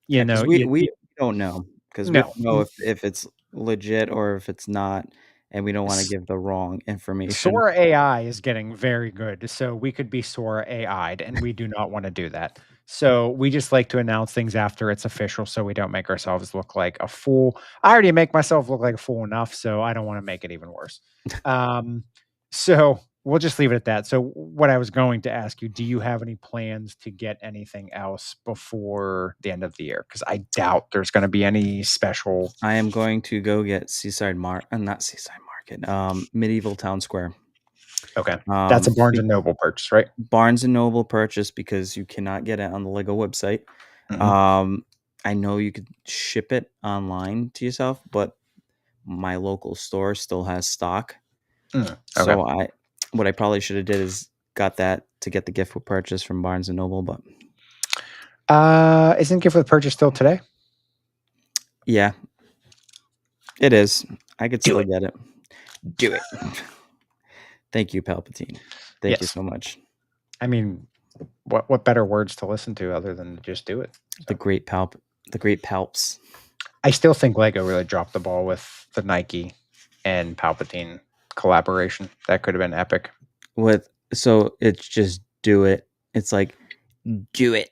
yeah, because we you don't know, because we no. don't know if it's legit or if it's not, and we don't want to give the wrong information. Sora AI is getting very good, so we could be Sora AI'd, and we do not wanna do that. So, we just like to announce things after it's official so we don't make ourselves look like a fool. I already make myself look like a fool enough, so I don't wanna make it even worse. Um, so, we'll just leave it at that. So, what I was going to ask you, do you have any plans to get anything else before the end of the year? Because I doubt there's gonna be any special. I am going to go get not Seaside Market, Medieval Town Square. Okay. That's a Barnes& Be and Noble purchase, right? Barnes& and Noble purchase because you cannot get it on the LEGO website. Mhm. Um, I know you could ship it online to yourself, but my local store still has stock. Okay. So what I probably should have did is got that to get the gift with purchase from Barnes& and Noble, but Isn't gift with purchase still today? yeah, it is. I could Do still it. get it. Do it. Thank you, Palpatine. Thank you Yes. so much. I mean, what better words to listen to other than to just do it? The So, great Palps. I still think Lego really dropped the ball with the Nike and Palpatine collaboration. That could have been epic. So it's just do it. It's like do it,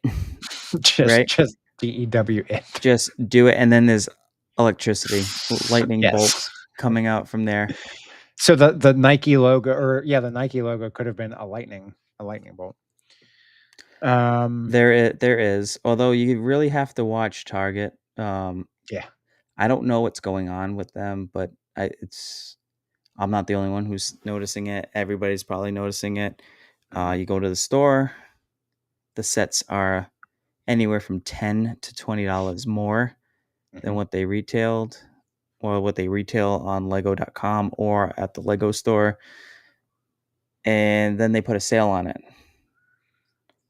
right? Just DEW it. Just do it, and then there's electricity, lightning Yes. bolts coming out from there. So the Nike logo or yeah, the Nike logo could have been a lightning bolt. There is, although you really have to watch Target. Yeah. I don't know what's going on with them, but I'm not the only one who's noticing it. Everybody's probably noticing it. Mhm, You go to the store, the sets are anywhere from $10 to $20 more than mhm, what they retailed or what they retail on Lego.com or at the Lego store, and then they put a sale on it,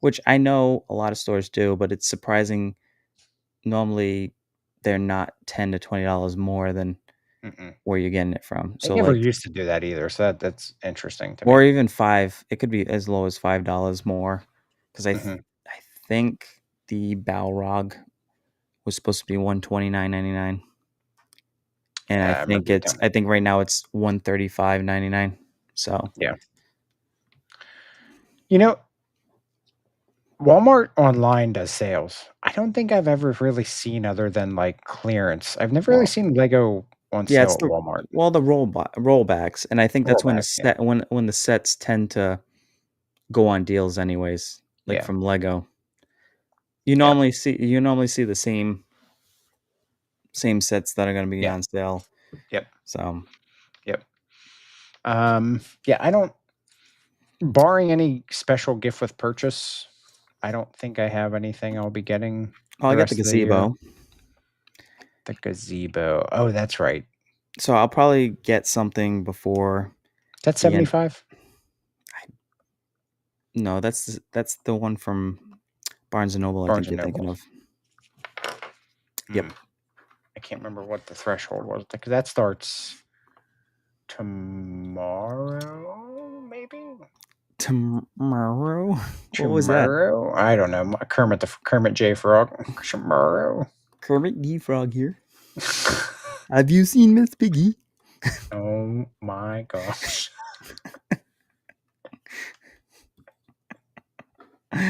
which I know a lot of stores do, but it's surprising. Normally, they're not $10 to $20 more than mhm. where you're getting it from. They So, never like, used to do that either, so that's interesting to me. or even 5, it could be as low as $5 more, 'cause Mhm. I think the Balrog was supposed to be 129.99, and Yeah, I remember you telling me. I think right now it's 135.99. So, Yeah. You know, Walmart online does sales. I don't think I've ever really seen other than, like, clearance. I've never really well, seen Lego on yeah, sale it's at Walmart. the rollbacks, and I think that's when Rollback, yeah. when the sets tend to go on deals anyways, like Yeah, from Lego. yeah, You normally see the same sets that are gonna be yeah, on sale. yep, So, yep. Yeah, I don't barring any special gift with purchase, I don't think I have anything I'll be getting oh, the I got the rest of the year. gazebo. The gazebo. Oh, that's right. So I'll probably get something before That's the end. 75? No, that's the one from Barnes& and Noble, I Barnes& think and you're thinking Noble. of. Hmm, Yep. I can't remember what the threshold was, because that starts tomorrow, maybe? Tomorrow? What was that? Tomorrow? I don't know. Kermit J. Frog. Tomorrow. Kermit the Frog here. Have you seen Miss Piggy? Oh my gosh. Did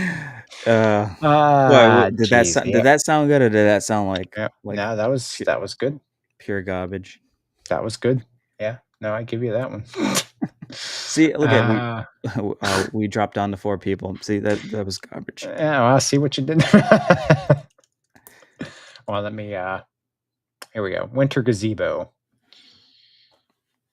Jeez. Yeah. that sound good, or did that sound like Yeah. No, that was good. pure garbage? That was good. Yeah. No, I give you that one. See, look at we dropped down to 4 people. See, that was garbage. Yeah, well, I see what you did. Well, let me here we go. Winter gazebo.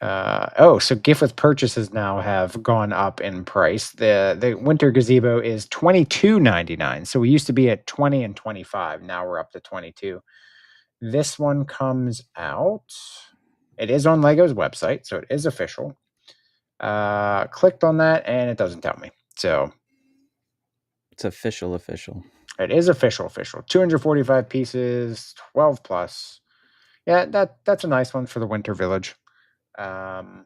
So gift with purchases now have gone up in price. The winter gazebo is $22.99. So we used to be at 20 and 25. Now we're up to 22. This one comes out. It is on Lego's website, so it is official. Clicked on that and it doesn't tell me. So it's official. It is official. 245 pieces, 12 plus. Yeah, that's a nice one for the winter village. The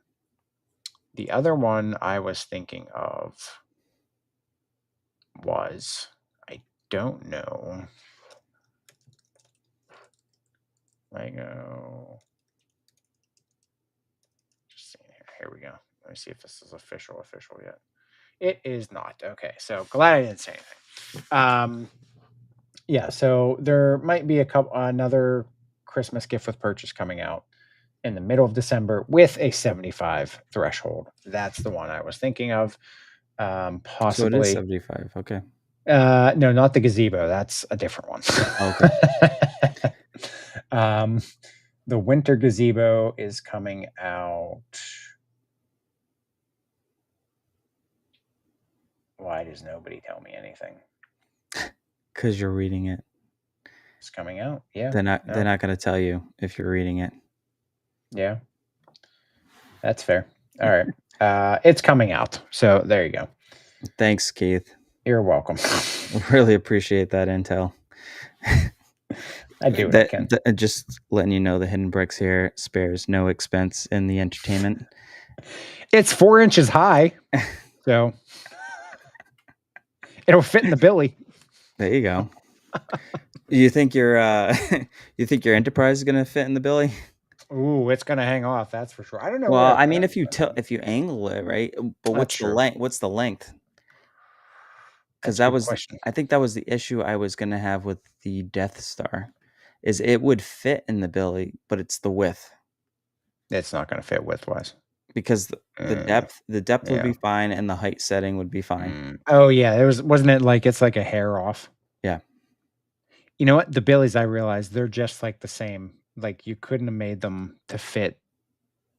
other one I was thinking of was, I don't know. Lego. Just seeing here. Here we go. Let me see if this is official yet. It is not. Okay, so glad I didn't say anything. Yeah, so there might be another Christmas gift with purchase coming out in the middle of December with a 75 threshold. That's the one I was thinking of. Possibly. So it is 75. Okay. No, not the gazebo. That's a different one. Okay. The winter gazebo is coming out. Why does nobody tell me anything? Because you're reading it. It's coming out. Yeah. They're not going to tell you if you're reading it. Yeah. That's fair. All right. It's coming out. So there you go. Thanks, Keith. You're welcome. Really appreciate that intel. I do what I can. Just letting you know, the Hidden Bricks here spares no expense in the entertainment. It's 4 inches high, so it'll fit in the billy. There you go. You think your Enterprise is gonna fit in the billy? Ooh, it's gonna hang off. That's for sure. I don't know. Well, I mean, if you angle it right, but That's true. What's the length? Because question. I think that was the issue I was gonna have with the Death Star, is it would fit in the billy, but it's the width. It's not gonna fit widthwise. Because the depth would be fine, and the height setting would be fine. Oh yeah, wasn't it like it's like a hair off? Yeah. You know what? The billies, I realized they're just like the same. Like you couldn't have made them to fit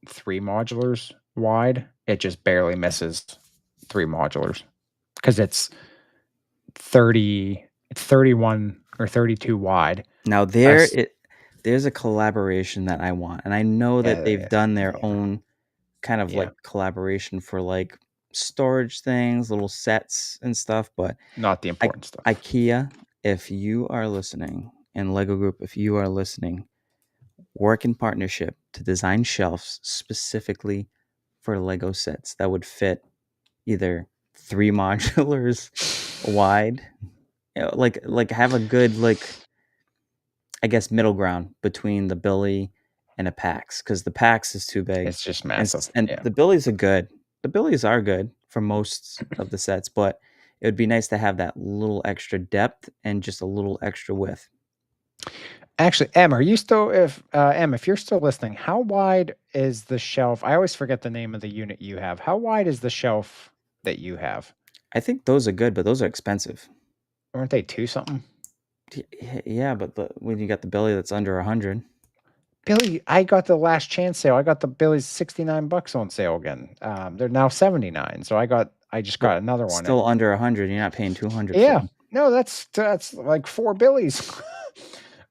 3 modulars wide. It just barely misses 3 modulars because it's 31 or 32 wide. Now there's a collaboration that I want, and I know that they've done their own kind of like collaboration for like storage things, little sets and stuff, but not the important stuff. IKEA, if you are listening, and Lego Group, if you are listening, work in partnership to design shelves specifically for Lego sets that would fit either 3 modulars wide, like have a good, like, I guess, middle ground between the billy and a PAX, because the PAX is too big. It's just massive. And the billies are good. The billies are good for most of the sets, but it would be nice to have that little extra depth and just a little extra width. Actually, Em, if you're still listening, how wide is the shelf? I always forget the name of the unit you have. How wide is the shelf that you have? I think those are good, but those are expensive. Aren't they 2 something? Yeah, but when you got the billy that's under 100. Billy, I got the last chance sale. I got the Billy's $69 on sale again. They're now 79. So I just got another one. Still under 100. You're not paying 200. Yeah. No, that's like 4 Billies.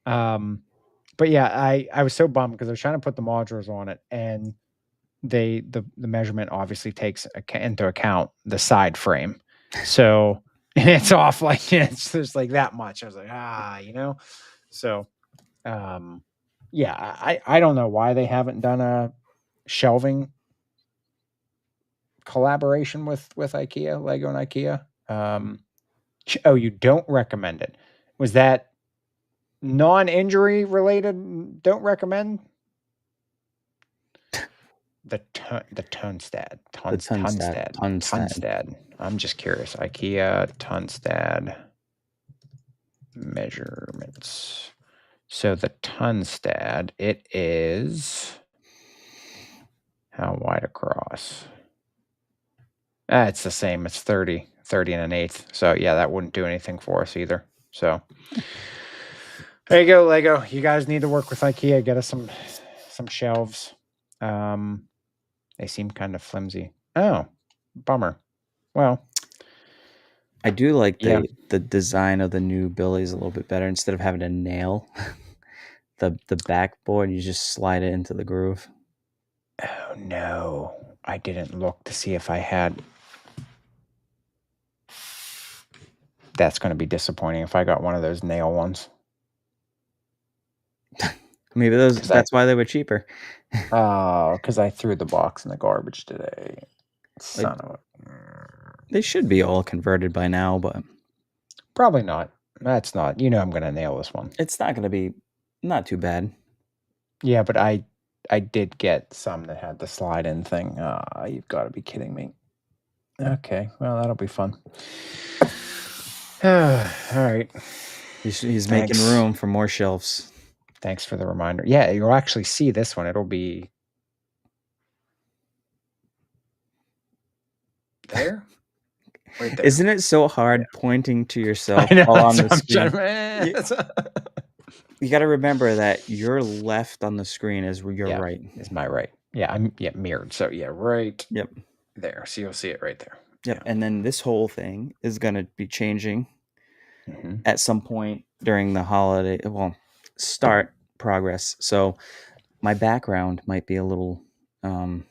But yeah, I was so bummed because I was trying to put the modulars on it, and the measurement obviously takes into account the side frame. So it's off like it's just like that much. I was like, So yeah, I don't know why they haven't done a shelving collaboration with IKEA, Lego and IKEA. Oh, you don't recommend it. Was that non-injury related? Don't recommend? The Tunstad. The Tunstad. I'm just curious. IKEA Tunstad measurements. So the Tunstad, it is how wide across? It's the same. It's 30 and an eighth. So yeah, that wouldn't do anything for us either. So there you go, Lego. You guys need to work with IKEA. Get us some shelves. They seem kind of flimsy. Oh, bummer. Well, I do like the design of the new Billies a little bit better. Instead of having a nail the backboard, you just slide it into the groove. Oh no, I didn't look to see if I had. That's going to be disappointing if I got one of those nail ones. Maybe that's why they were cheaper. Oh, because I threw the box in the garbage today. Son of a. They should be all converted by now, but probably not. That's not. You know, I'm going to nail this one. It's not going to be not too bad. Yeah, but I did get some that had the slide-in thing. You've got to be kidding me. Okay, well, that'll be fun. All right. He's making room for more shelves. Thanks for the reminder. Yeah, you'll actually see this one. It'll be there. Right there. Isn't it so hard pointing to yourself while on the screen? You got to remember that your left on the screen is your right. Is my right. Yeah, I'm mirrored. So yeah, right. Yep. There. So you'll see it right there. Yep. Yeah. And then this whole thing is going to be changing at some point during the holiday. Well, start progress. So my background might be a little on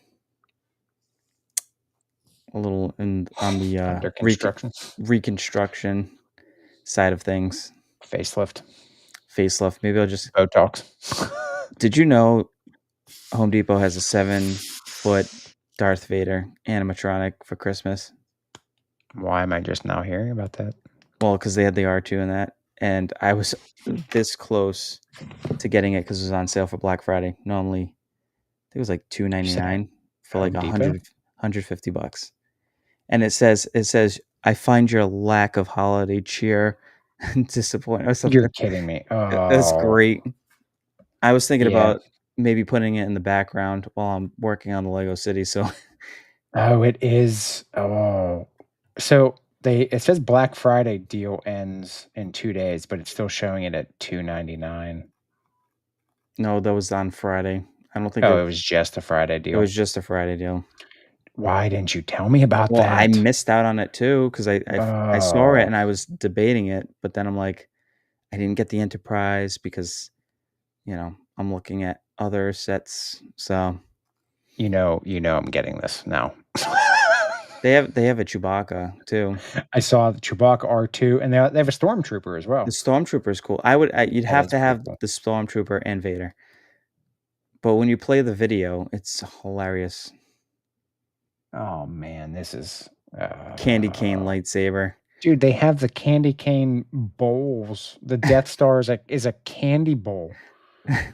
the reconstruction side of things. Facelift. Maybe I'll just Botox. Did you know Home Depot has a 7-foot Darth Vader animatronic for Christmas? Why am I just now hearing about that? Well, because they had the R2 in that, and I was this close to getting it because it was on sale for Black Friday. Normally, I think it was like $299 for like $150. And it says, "I find your lack of holiday cheer disappointing," or something. You're kidding me. Oh, that's great. I was thinking about maybe putting it in the background while I'm working on the Lego City. So, oh, it is. Oh, so it says Black Friday deal ends in 2 days, but it's still showing it at $299. No, that was on Friday. I don't think. Oh, it was just a Friday deal. It was just a Friday deal. Why didn't you tell me about that? Well, I missed out on it too because I saw it and I was debating it, but then I'm like, I didn't get the Enterprise because, I'm looking at other sets. So, you know, I'm getting this now. They have a Chewbacca too. I saw the Chewbacca R2, and they have a Stormtrooper as well. The Stormtrooper is cool. You'd have to have the Stormtrooper and Vader. But when you play the video, it's hilarious. Oh man, this is candy cane lightsaber. Dude, they have the candy cane bowls. The Death Star is a candy bowl. No,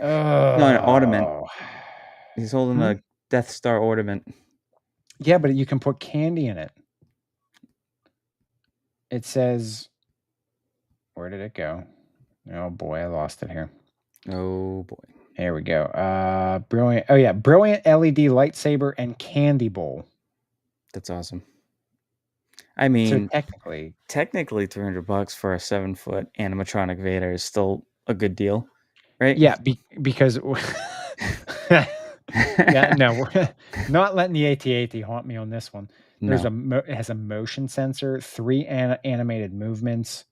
an ornament. He's holding a Death Star ornament. Yeah, but you can put candy in it. It says, where did it go? Oh boy, I lost it here. Oh boy. Here we go. Brilliant. Oh yeah, brilliant LED lightsaber and candy bowl. That's awesome. I mean, so technically $300 for a 7-foot animatronic Vader is still a good deal, right? Yeah, because yeah, no, we're not letting the AT-AT haunt me on this one. There's it has a motion sensor, 3 animated movements,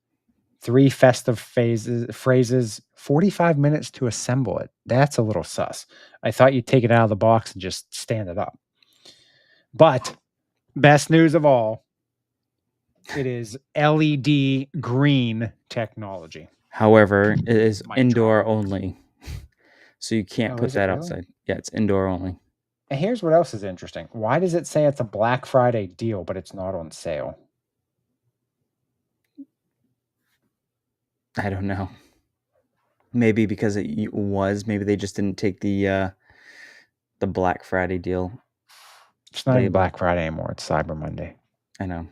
3 festive phrases, 45 minutes to assemble it. That's a little sus. I thought you'd take it out of the box and just stand it up. But best news of all, it is LED green technology. However, it is indoor only. So you can't put that outside. Yeah, it's indoor only. And here's what else is interesting. Why does it say it's a Black Friday deal, but it's not on sale? I don't know. Maybe because it was. Maybe they just didn't take the Black Friday deal It's not even label. Black Friday anymore. It's Cyber Monday. I know.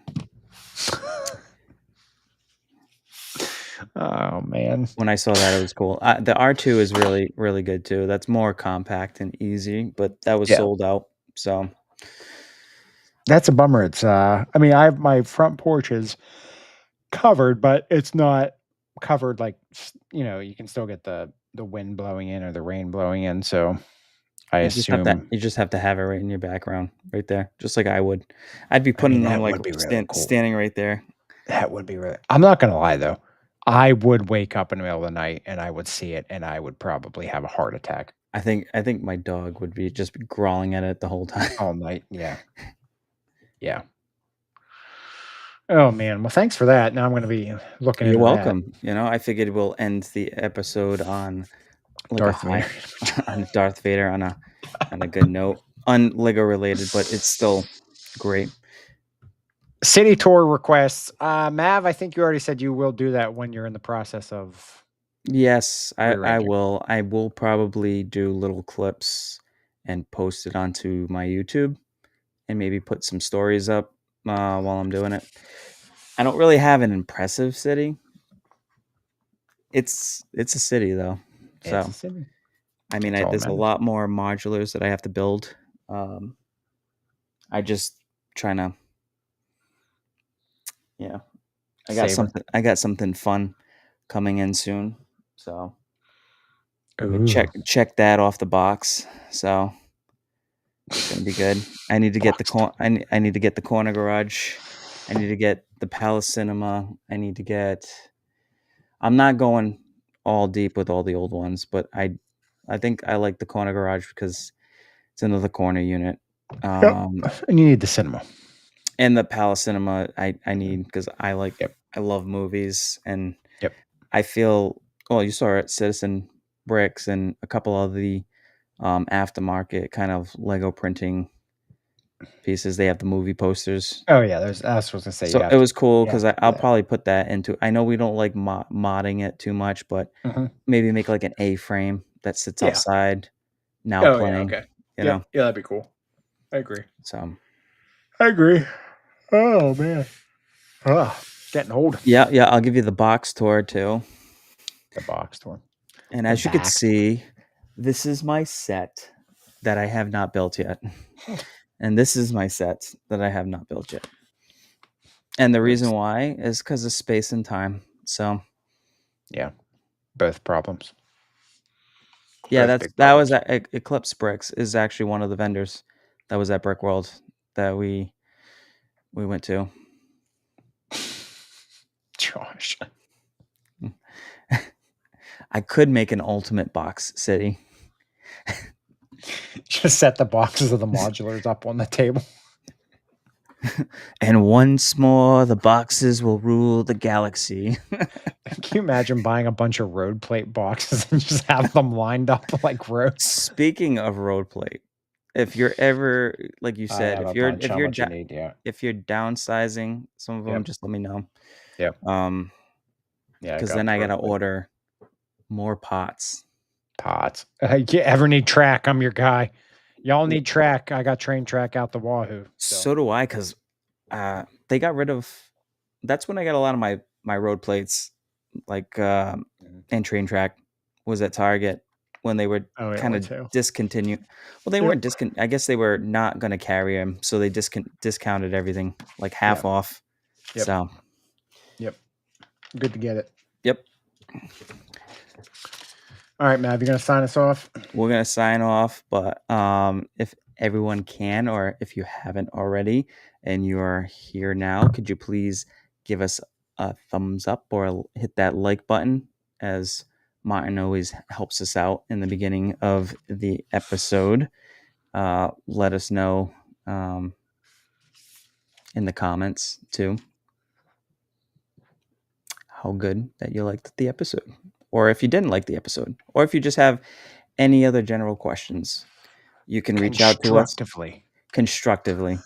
Oh man. When I saw that, it was cool. The R2 is really, really good too. That's more compact and easy, but that was Yeah. sold out. So That's a bummer. It's I mean, I have my front porch is covered, but it's not covered like you can still get the wind blowing in or the rain blowing in. So I assume you just have to have it right in your background, right there, just like I would. I'd be I mean putting them that like would be really cool. standing right there. That would be really I'm not gonna lie though. I would wake up in the middle of the night and I would see it and I would probably have a heart attack I think my dog would be just growling at it the whole time. all night. Yeah. Yeah. Oh man. Well, thanks for that. Now I'm gonna be looking You're into that. welcome. I figured we'll end the episode on like a Darth high Vader. on Darth Vader on a good note, on Lego related, but it's still great. City tour requests. Mav, I think you already said you will do that when you're in the process of Yes, I re-ranking. will. I will probably do little clips and post it onto my YouTube and maybe put some stories up while I'm doing it. I don't really have an impressive city. It's a city though, It's a so city. I mean, That's all that there's a matters. lot more modulars that I have to build. Um, I just trying to, yeah. Savor. I got something fun coming in soon, so we Ooh. check that off the box. So it's gonna be good. I need to get Boxed. I need to get the corner garage. I need to get the Palace Cinema. I need to get. I'm not going all deep with all the old ones, but I think I like the corner garage because it's another corner unit. Yep. Um, And you need the cinema. and the Palace Cinema I need because Yep. I love movies and Yep. I feel. Well, you saw it, Citizen Bricks and a couple of the aftermarket kind of Lego printing pieces. They have the movie posters. Oh yeah, there's I was supposed to say So it was cool you have because to do I'll that. probably put that into. I know we don't like modding it too much, but Mhm. maybe make like an A frame that sits Yeah. outside now Oh yeah, playing. okay. You Yep. know, Yeah, that'd be cool. I agree. so I agree. Oh man. Getting old. yeah, yeah. I'll give you the box tour too. The box tour. And The as you could back tour. see, this is my set that I have not built yet, and this is my set that I have not built yet. And the reason It's why is because of space and time. So yeah, both problems. yeah, Both big that was problems. at Eclipse Bricks is actually one of the vendors that was at Brick World that we went to. Josh. I could make an ultimate box city. Just set the boxes of the modulars up on the table. And once more, the boxes will rule the galaxy. Can you imagine buying a bunch of road plate boxes and just have them lined up like rows? Speaking of road plate, if you're ever like you I said, have a bunch. How much you need? Yeah. if you're downsizing some of them, Yep. just let me know. Yep. Um, Yeah, I because got then the I road gotta plate. order more pots. Pots. You ever need track? I'm your guy. Y'all need track. I got train track out the wahoo. So So do I, because they got rid of. That's when I got a lot of my road plates, like mhm. and train track, was at Target when they were Oh yeah, kind me of too. discontinued. Well, they Yep. weren't I guess they were not going to carry them, so they discounted everything like Yeah. half off. Yep. So Yep. Good to get it. yep, All right, Mav, you gonna sign us off? we're gonna sign off. But if everyone can, or if you haven't already, and you are here now, could you please give us a thumbs up or hit that like button, as Martin always helps us out in the beginning of the episode. Let us know um, in the comments too how good that you liked the episode, or if you didn't like the episode, or if you just have any other general questions. You can reach out to us Constructively. constructively.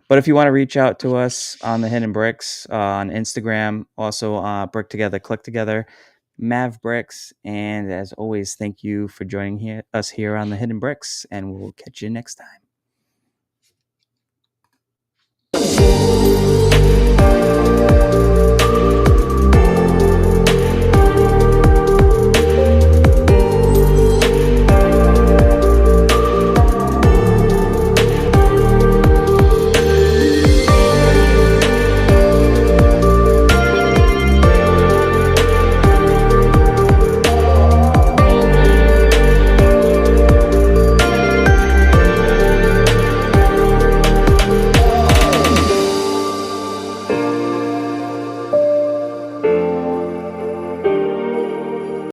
But if you want to reach out to us on the Hidden Bricks on Instagram, also Brick Together, Click Together, Mav Bricks, and as always, thank you for joining us here on the Hidden Bricks, and we'll catch you next time.